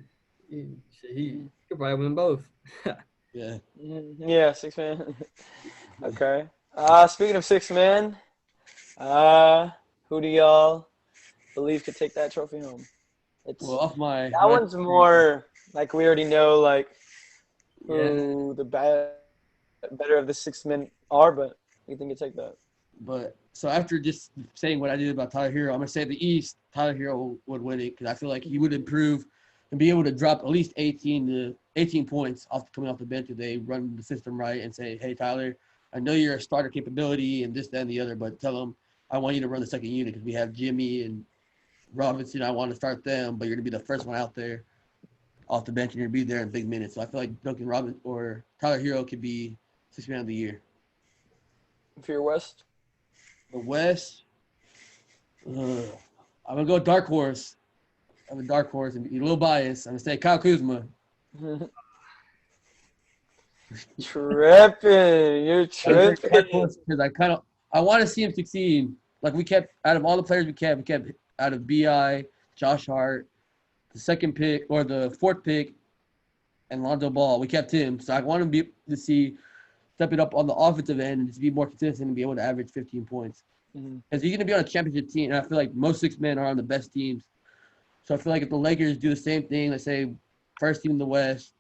He could probably win both. Yeah. Yeah, six man. Okay. Speaking of six man, who do y'all believe could take that trophy home? Well, off my That one's more like we already know like who the better of the six men are, but you think you take that? But so after just saying what I did about Tyler Hero, I'm gonna say the East, Tyler Hero would win it because I feel like he would improve and be able to drop at least 18 points coming off the bench if they run the system right and say, hey Tyler, I know you're a starter capability and this, that, and the other, but tell them I want you to run the second unit because we have Jimmy and Robinson. I want to start them, but you're gonna be the first one out there off the bench and you're gonna be there in big minutes. So I feel like Duncan Robinson or Tyler Hero could be Sixth Man of the Year. For your West? The West, I'm gonna go dark horse. I'm a dark horse and be a little biased. I'm gonna say Kyle Kuzma. Tripping. You're tripping. Because I want to see him succeed. Like we kept out of all the players we kept out of Bi, Josh Hart, the second pick or the fourth pick, and Lonzo Ball. We kept him, so I want him to step it up on the offensive end and just be more consistent and be able to average 15 points. Because he's going to be on a championship team, and I feel like most six men are on the best teams. So I feel like if the Lakers do the same thing, let's say first team in the West,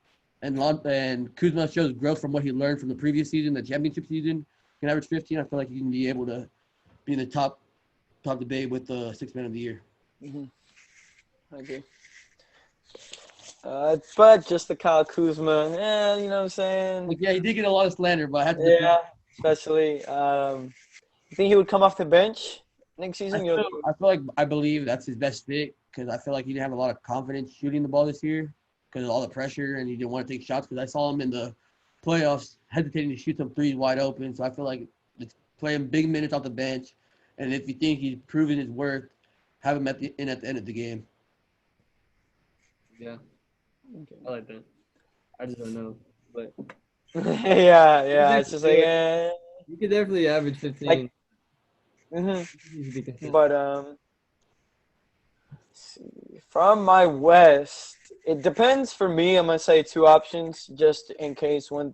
and Kuzma shows growth from what he learned from the previous season, the championship season, can average 15. I feel like he can be able to be in the top debate with the Six Man of the Year. I agree. But just the Kyle Kuzma, you know what I'm saying? Like, yeah, he did get a lot of slander, but I had to especially. You think he would come off the bench next season? I believe that's his best fit because I feel like he didn't have a lot of confidence shooting the ball this year because of all the pressure and he didn't want to take shots because I saw him in the playoffs hesitating to shoot some threes wide open. So I feel like it's playing big minutes off the bench, and if you think he's proven his worth, have him at the end of the game. Yeah. Okay. I like that. I just don't know, but Yeah. It's just like, You could definitely average 15. like, hmm You should be consistent. but let's see. From my West, it depends for me. I'm gonna say two options just in case one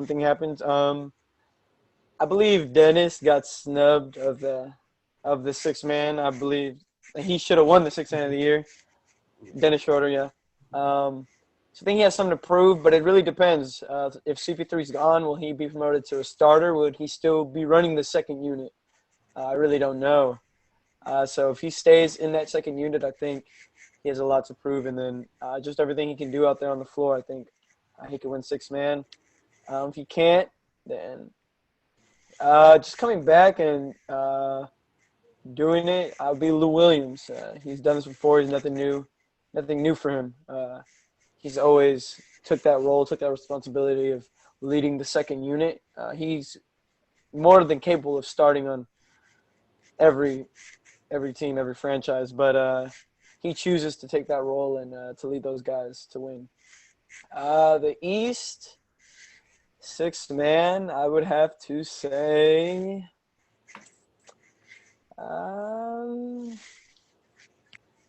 thing happens. I believe Dennis got snubbed of the six man. I believe he should have won the six man of the year. Dennis Schroeder, yeah. So I think he has something to prove, but it really depends. If CP3's gone, will he be promoted to a starter? Would he still be running the second unit? I really don't know. So if he stays in that second unit, I think he has a lot to prove. And then just everything he can do out there on the floor, I think he could win six man. If he can't, then just coming back and doing it, I'll be Lou Williams. He's done this before. He's nothing new for him. He's always took that role, took that responsibility of leading the second unit. He's more than capable of starting on every team, every franchise, but he chooses to take that role and to lead those guys to win. The East, sixth man, I would have to say.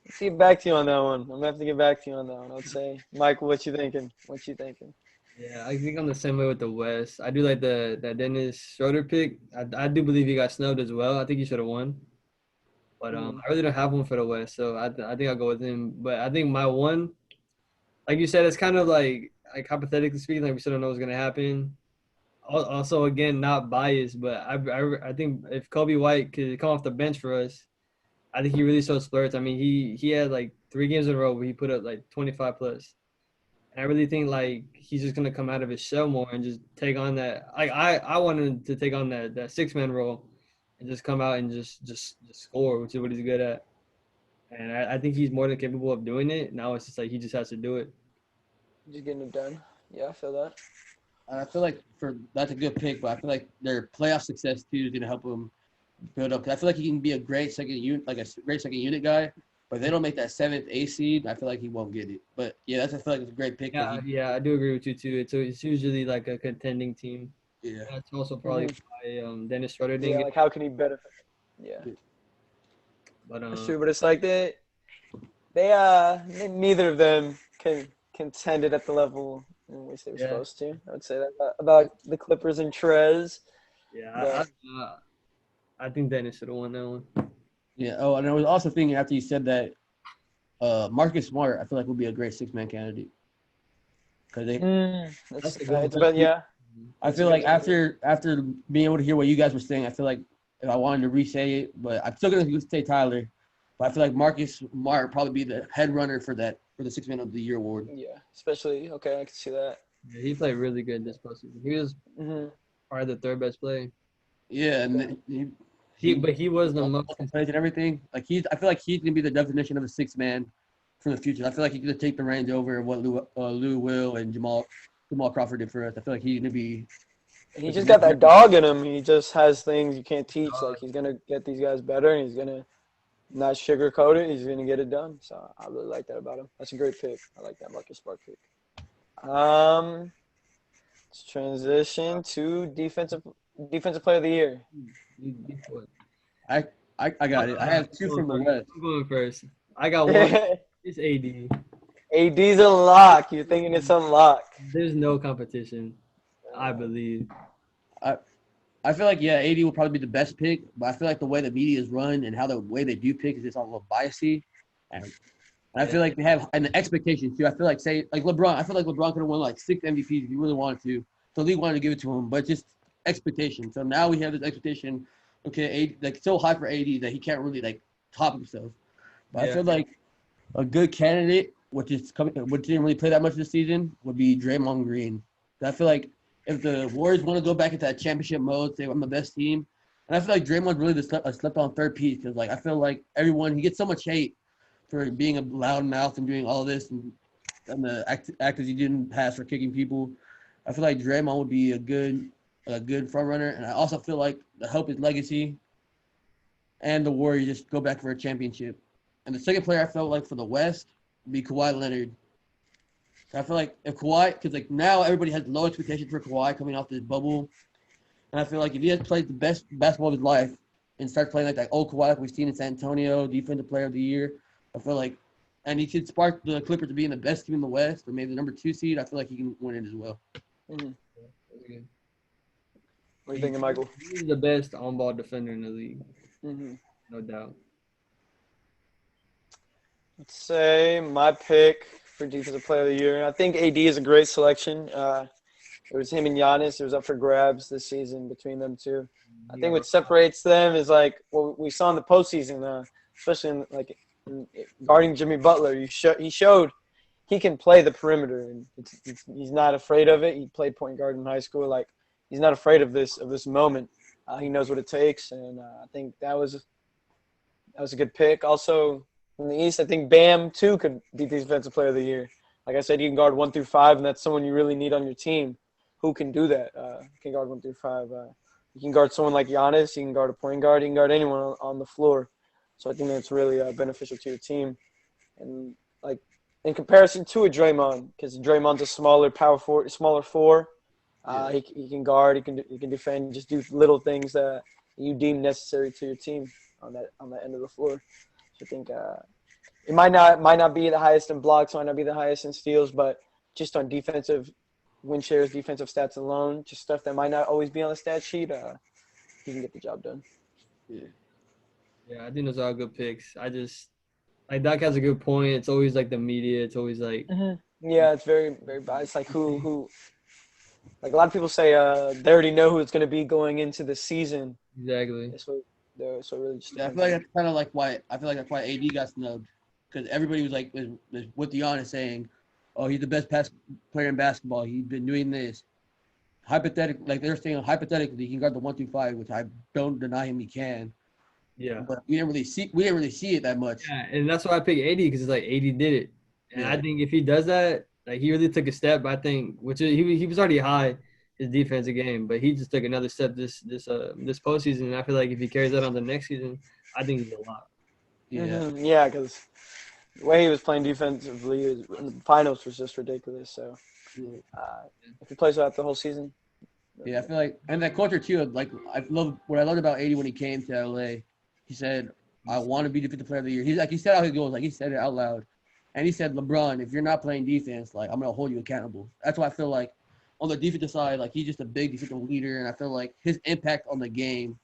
Let's get back to you on that one. I'm gonna have to get back to you on that one. I'd say, Michael, what you thinking? Yeah, I think I'm the same way with the West. I do like that Dennis Schroeder pick. I do believe he got snubbed as well. I think he should have won. But I really don't have one for the West, so I think I'll go with him. But I think my one, like you said, it's kind of like hypothetically speaking, like we still don't know what's gonna happen. Also, again, not biased, but I think if Kobe White could come off the bench for us, I think he really showed splurts. I mean, he had like 3 games in a row where he put up like 25 plus. And I really think like he's just gonna come out of his shell more and just take on that. I wanted to take on that six man role and just come out and just score, which is what he's good at. And I think he's more than capable of doing it. Now it's just like he just has to do it. Just getting it done. Yeah, I feel that. I feel like that's a good pick, but I feel like their playoff success too is gonna help them build up. 'Cause I feel like he can be a great second unit, like a great second unit guy. But if they don't make that seventh A seed, I feel like he won't get it. But yeah, I feel like it's a great pick. Yeah, I do agree with you too. It's usually like a contending team. Yeah. That's also probably why Dennis Schroeder didn't Yeah, get like how can he benefit? Yeah, But that's true. But it's like they neither of them contended at the level in which they were supposed to. I would say that about the Clippers and Trez. Yeah, I think Dennis should have won that one. Yeah. Oh, and I was also thinking after you said that, Marcus Smart, I feel like would be a great six-man candidate. Because That's but yeah. I feel like after being able to hear what you guys were saying, I feel like if I wanted to re-say it, but I'm still gonna say Tyler. But I feel like Marcus Smart would probably be the head runner for the six-man of the year award. Yeah, especially I can see that. Yeah, he played really good this postseason. He was probably the third best player. Yeah, and he was the most plays and everything. Like I feel like he's gonna be the definition of a six man for the future. I feel like he's gonna take the reins over of what Lou Will and Jamal Crawford did for us. I feel like he's gonna be. He just got that dog in him. He just has things you can't teach. Like he's gonna get these guys better, and he's gonna not sugarcoat it. He's gonna get it done. So I really like that about him. That's a great pick. I like that Marcus Smart pick. Let's transition to defensive player of the year. I got it. I have two from the West. I'm going first. I got one. It's AD. AD's a lock. You're thinking it's unlocked. There's no competition, I believe. I feel like, AD will probably be the best pick, but I feel like the way the media is run and how the way they do pick is just a little biasy. And I feel like they have an expectation too. I feel like LeBron. I feel like LeBron could have won like 6 MVPs if he really wanted to. So the league wanted to give it to him, but just expectation. So now we have this expectation. Okay, so high for AD that he can't really top himself. But I feel like a good candidate, which didn't really play that much this season, would be Draymond Green. I feel like if the Warriors want to go back into that championship mode, say I'm the best team, and I feel like Draymond's really slept on third piece because I feel like he gets so much hate for being a loud mouth and doing all this and the actors he didn't pass for kicking people. I feel like Draymond would be a good front runner, and I also feel like to help his legacy and the Warriors just go back for a championship. And the second player I felt like for the West would be Kawhi Leonard. So I feel like if Kawhi, because like now everybody has low expectations for Kawhi coming off this bubble, and I feel like if he has played the best basketball of his life and starts playing like that old Kawhi like we've seen in San Antonio, Defensive Player of the Year, I feel like, and he could spark the Clippers to being the best team in the West or maybe the number 2 seed. I feel like he can win it as well. Mhm. Okay. What are you thinking, Michael? He's the best on-ball defender in the league, Mm-hmm. no doubt. Let's say my pick for Defensive Player of the Year. I think AD is a great selection. It was him and Giannis. It was up for grabs this season between them two. I think what separates them is like what we saw in the postseason, especially in guarding Jimmy Butler. He showed he can play the perimeter, and he's not afraid of it. He played point guard in high school. Like he's not afraid of this moment. He knows what it takes, and I think that was a good pick. Also in the East, I think Bam too could be Defensive Player of the Year. Like I said, you can guard 1 through 5, and that's someone you really need on your team. Who can do that? Can guard 1 through 5. You can guard someone like Giannis. You can guard a point guard. You can guard anyone on the floor. So I think that's really beneficial to your team. And like in comparison to a Draymond, because Draymond's a smaller four. He can guard. He can defend. Just do little things that you deem necessary to your team on that end of the floor. So I think it might not be the highest in blocks, might not be the highest in steals, but just on defensive win shares, defensive stats alone, just stuff that might not always be on the stat sheet, he can get the job done. Yeah, I think those are all good picks. I just like Doc has a good point. It's always like the media. It's always like Yeah, it's very very biased. Like who like a lot of people say they already know who it's going to be going into the season. exactly. So really just Yeah, I feel like that's kind of like why that's why AD got snubbed, because everybody was like was with Giannis saying, "Oh, he's the best player in basketball. He's been doing this." Hypothetically, like they're saying, hypothetically, he can guard the 1 through 5, which I don't deny him he can. Yeah. But we didn't really see it that much. Yeah, and that's why I picked 80 because it's like 80 did it, and I Yeah. think if he does that, like he really took a step. I think, he was already high his defensive game, but he just took another step this postseason. And I feel like if he carries that on the next season, I think he's a lot. Yeah. Yeah, because the way he was playing defensively in the finals was just ridiculous. So if he plays out the whole season, Yeah, I feel like, and that culture too. Like what I loved about 80 when he came to LA. He said, "I want to be defensive player of the year." He said out his goals, like he said it out loud, and he said, "LeBron, if you're not playing defense, like I'm gonna hold you accountable." That's why I feel like on the defensive side, like he's just a big defensive leader, and I feel like his impact on the game.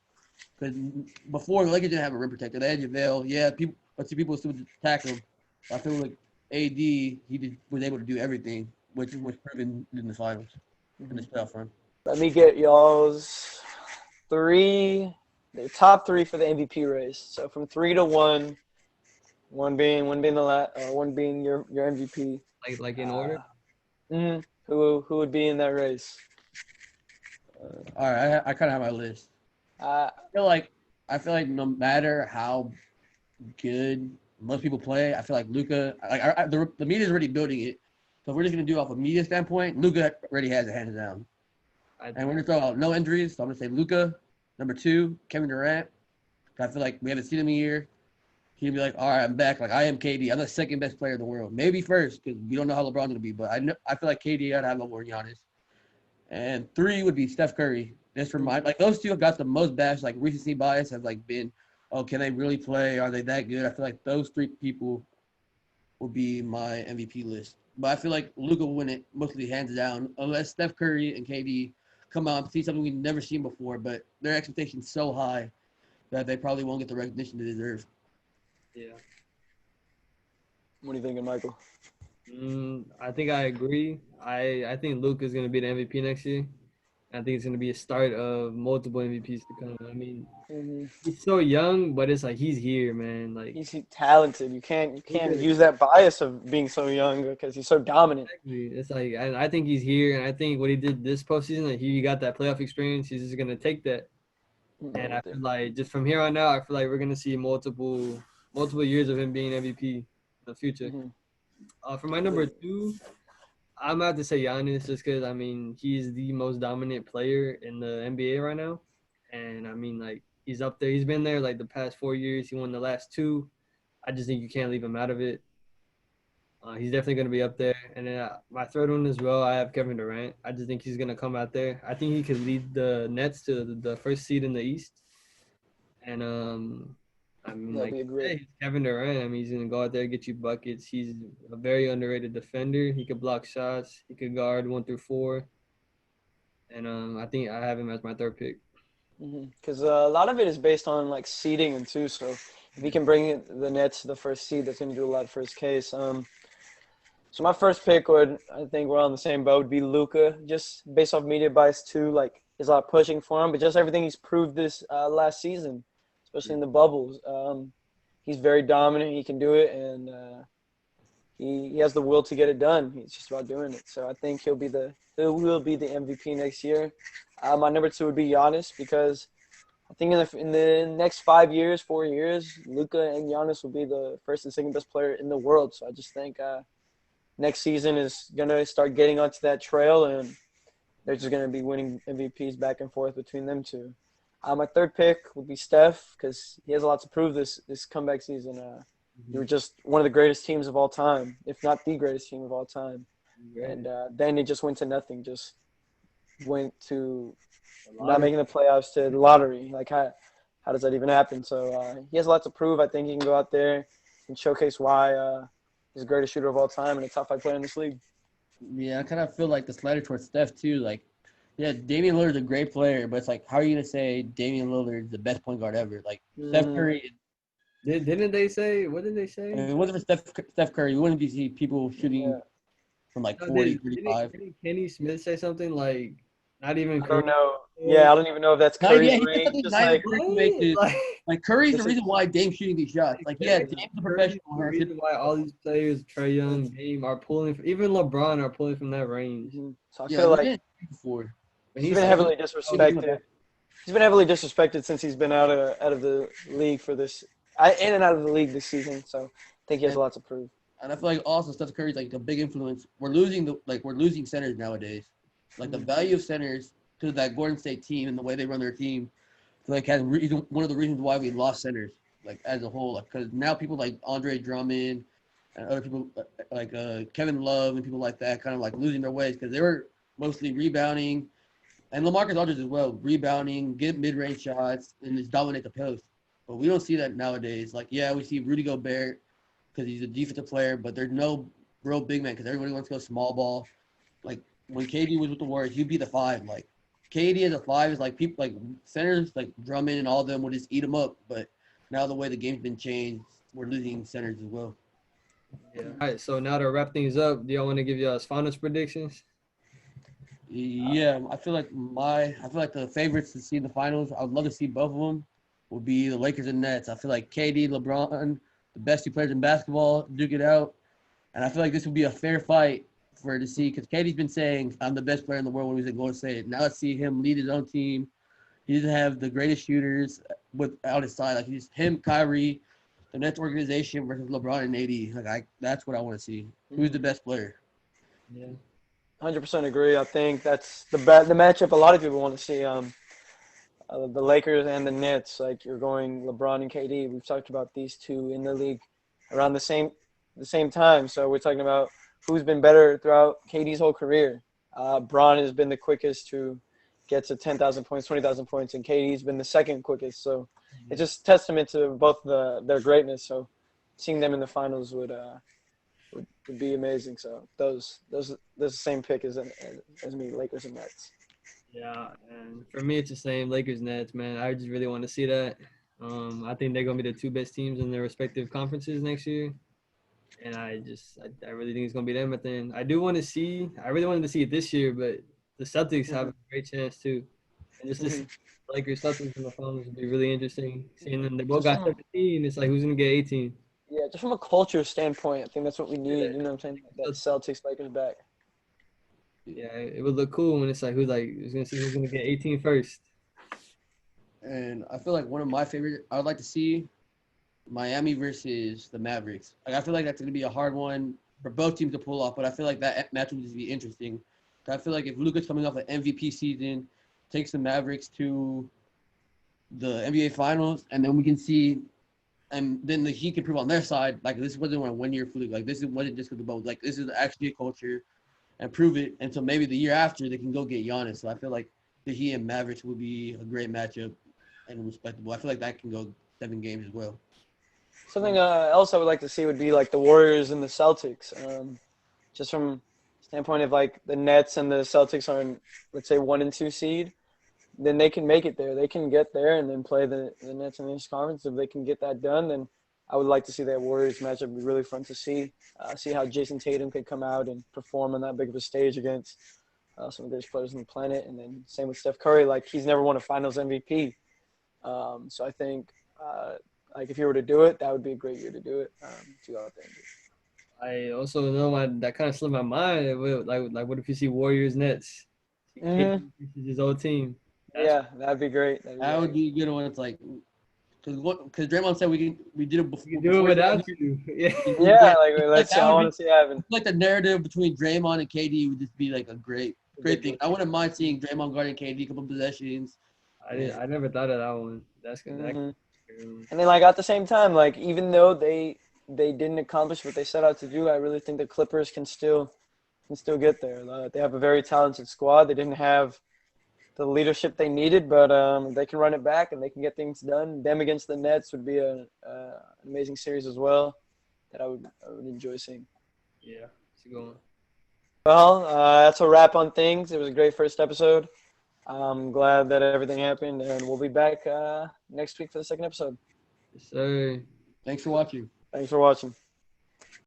Because before the Lakers didn't have a rim protector, they had JaVale. Yeah, people still attack him. I feel like AD was able to do everything, which was proven in the finals in this playoff run. let me get y'all's the top 3 for the MVP race. So from 3 to 1, one being your MVP. Like in order. Who would be in that race? All right, I kind of have my list. Uh, I feel like no matter how good most people play, I feel like Luka. The media's already building it. So if we're just gonna do it off a media standpoint, Luka already has it hands down. And we're gonna throw out no injuries, so I'm gonna say Luka. Number 2, Kevin Durant. I feel like we haven't seen him a year. He'd be like, "All right, I'm back. Like I am KD. I'm the second best player in the world. Maybe first because we don't know how LeBron's gonna be, but I feel like KD ought to have over Giannis." And 3 would be Steph Curry. Just for like those two have got the most bash. Like recency bias have like been, oh, can they really play? Are they that good? I feel like those 3 people will be my MVP list. But I feel like Luka will win it mostly hands down, unless Steph Curry and KD come out and see something we've never seen before. But their expectations so high that they probably won't get the recognition they deserve. Yeah. what are you thinking, Michael? I think I agree. I think Luke is gonna be the MVP next year. I think it's gonna be a start of multiple MVPs to come. I mean, he's so young, but it's like he's here, man. Like He's talented. You can't use that bias of being so young because he's so dominant. exactly. It's like I think he's here, and I think what he did this postseason, like he got that playoff experience. He's just gonna take that, and I feel like just from here on out, I feel like we're gonna see multiple years of him being MVP in the future. For my number 2, I'm about to say Giannis just because, I mean, he's the most dominant player in the NBA right now. And, I mean, like, he's up there. He's been there, like, the past 4 years. He won the last 2. I just think you can't leave him out of it. He's definitely going to be up there. And then my third one as well, I have Kevin Durant. I just think he's going to come out there. I think he could lead the Nets to the first seed in the East. And I mean, That'll like, be a great. hey, Kevin Durant. I mean, he's going to go out there and get you buckets. He's a very underrated defender. He could block shots. He could guard 1 through 4. And I think I have him as my third pick. Because a lot of it is based on like seeding and too. So if he can bring the Nets to the first seed, that's going to do a lot for his case. So my first pick would, I think we're on the same boat, would be Luka. Just based off media bias too, like there's a lot of pushing for him, but just everything he's proved this last season, especially in the bubbles. He's very dominant. He can do it, and he has the will to get it done. He's just about doing it. So I think he will be the MVP next year. My number 2 would be Giannis because I think in the next 4 years, Luka and Giannis will be the first and second best player in the world. So I just think next season is gonna start getting onto that trail, and they're just gonna be winning MVPs back and forth between them two. My third pick would be Steph because he has a lot to prove this comeback season. They were just one of the greatest teams of all time, if not the greatest team of all time. And then it just went to nothing. Just went to not making the playoffs to the lottery. Like, how does that even happen? So he has a lot to prove. I think he can go out there and showcase why he's the greatest shooter of all time and a top 5 player in this league. Yeah, I kind of feel like the slider towards Steph too. Like, yeah, Damian Lillard's a great player, but it's like, how are you gonna say Damian Lillard's the best point guard ever? Like, Steph Curry. Didn't they say? What did they say? If it wasn't for Steph Curry, we wouldn't be seeing people shooting from like 40, 35. Didn't Kenny Smith say something like, not even I Curry? don't know. Yeah, I don't even know if that's Curry's Yeah, he said ring. something Just nice like, Curry can make it. Like Curry's the This is- reason why Dame's shooting these shots. Like, yeah, Dame's a professional. The reason why all these players, Trae Young, Game, are pulling, even LeBron are pulling from that range. so I Yeah, feel we like didn't see before. he's been heavily disrespected. He's been heavily disrespected since he's been out of the league for this, in and out of the league this season. So I think he has a lot to prove. And I feel like also Steph Curry's like a big influence. We're losing centers nowadays. Like the value of centers to that Golden State team and the way they run their team, I feel like has one of the reasons why we lost centers like as a whole. Because now people like Andre Drummond and other people like Kevin Love and people like that kind of like losing their ways because they were mostly rebounding, and LaMarcus Aldridge as well, rebounding, get mid-range shots, and just dominate the post. But we don't see that nowadays. Like, yeah, we see Rudy Gobert because he's a defensive player, but there's no real big man because everybody wants to go small ball. Like, when KD was with the Warriors, he'd be the 5. Like, KD as a 5 is like people like centers like Drummond and all of them would just eat him up. But now the way the game's been changed, we're losing centers as well. Yeah. All right. So now to wrap things up, do y'all want to give y'all finals predictions? Yeah, I feel like the favorites to see in the finals, I'd love to see both of them, would be the Lakers and Nets. I feel like KD, LeBron, the best 2 players in basketball, duke it out. And I feel like this would be a fair fight for her to see because KD's been saying, I'm the best player in the world when he was at Golden State. Now let's see him lead his own team. He doesn't have the greatest shooters without his side. Like, he's him, Kyrie, the Nets organization versus LeBron and AD. Like, that's what I want to see. Who's the best player? Yeah. 100% agree. I think that's the matchup a lot of people want to see. The Lakers and the Nets. Like, you're going LeBron and KD. We've talked about these two in the league around the same time. So we're talking about who's been better throughout KD's whole career. Bron has been the quickest to get to 10,000 points, 20,000 points, and KD's been the second quickest. So it's just testament to both their greatness. So seeing them in the finals would be amazing. So those the same pick as me, Lakers and Nets. Yeah, and for me, it's the same. Lakers, Nets, man. I just really want to see that. I think they're gonna be the 2 best teams in their respective conferences next year, and I really think it's gonna be them. But then I really wanted to see it this year, but the Celtics have a great chance too. And just this Lakers Celtics in the finals would be really interesting. Seeing them, they both got 17. It's like who's gonna get 18? Yeah, just from a culture standpoint, I think that's what we need. You know what I'm saying? That Celtics Lakers back. Yeah, it would look cool when it's like who's gonna get 18 first. And I feel like one of my favorite, I would like to see Miami versus the Mavericks. Like, I feel like that's going to be a hard one for both teams to pull off, but I feel like that match would just be interesting. I feel like if Luka's coming off an MVP season, takes the Mavericks to the NBA Finals, and then we can see and then the Heat can prove on their side, like this wasn't a 1 year fluke. Like this wasn't just with the boat. Like this is actually a culture, and prove it. And so maybe the year after they can go get Giannis. So I feel like the Heat and Mavericks would be a great matchup and respectable. I feel like that can go 7 games as well. Something else I would like to see would be like the Warriors and the Celtics. Just from standpoint of like the Nets and the Celtics are in, let's say, 1 and 2 seed, then they can make it there. They can get there and then play the Nets in the East Conference. If they can get that done, then I would like to see that Warriors matchup. It'd be really fun to see. See how Jason Tatum could come out and perform on that big of a stage against some of the greatest players on the planet. And then same with Steph Curry. Like, he's never won a Finals MVP. So I think, like, if you were to do it, that would be a great year to do it. To go out there and do it. I also know that kind of slipped my mind. Like, what if you see Warriors Nets? Mhm. His old team. Yeah, that'd be great. That would be a good one. It's like because Draymond said we did it before. You can do it without you. Yeah. Yeah, like let's see. I want to see happen. Like the narrative between Draymond and KD would just be like a great thing. I wouldn't mind seeing Draymond guarding KD a couple possessions. I never thought of that one. That's good. Mhm. And then, like, at the same time, like, even though they didn't accomplish what they set out to do, I really think the Clippers can still get there. They have a very talented squad. They didn't have the leadership they needed, but they can run it back and they can get things done. Them against the Nets would be an amazing series as well that I would enjoy seeing. Yeah, it's a good one. Well, that's a wrap on things. It was a great first episode. I'm glad that everything happened, and we'll be back next week for the second episode. Yes, sir. Thanks for watching. Thanks for watching.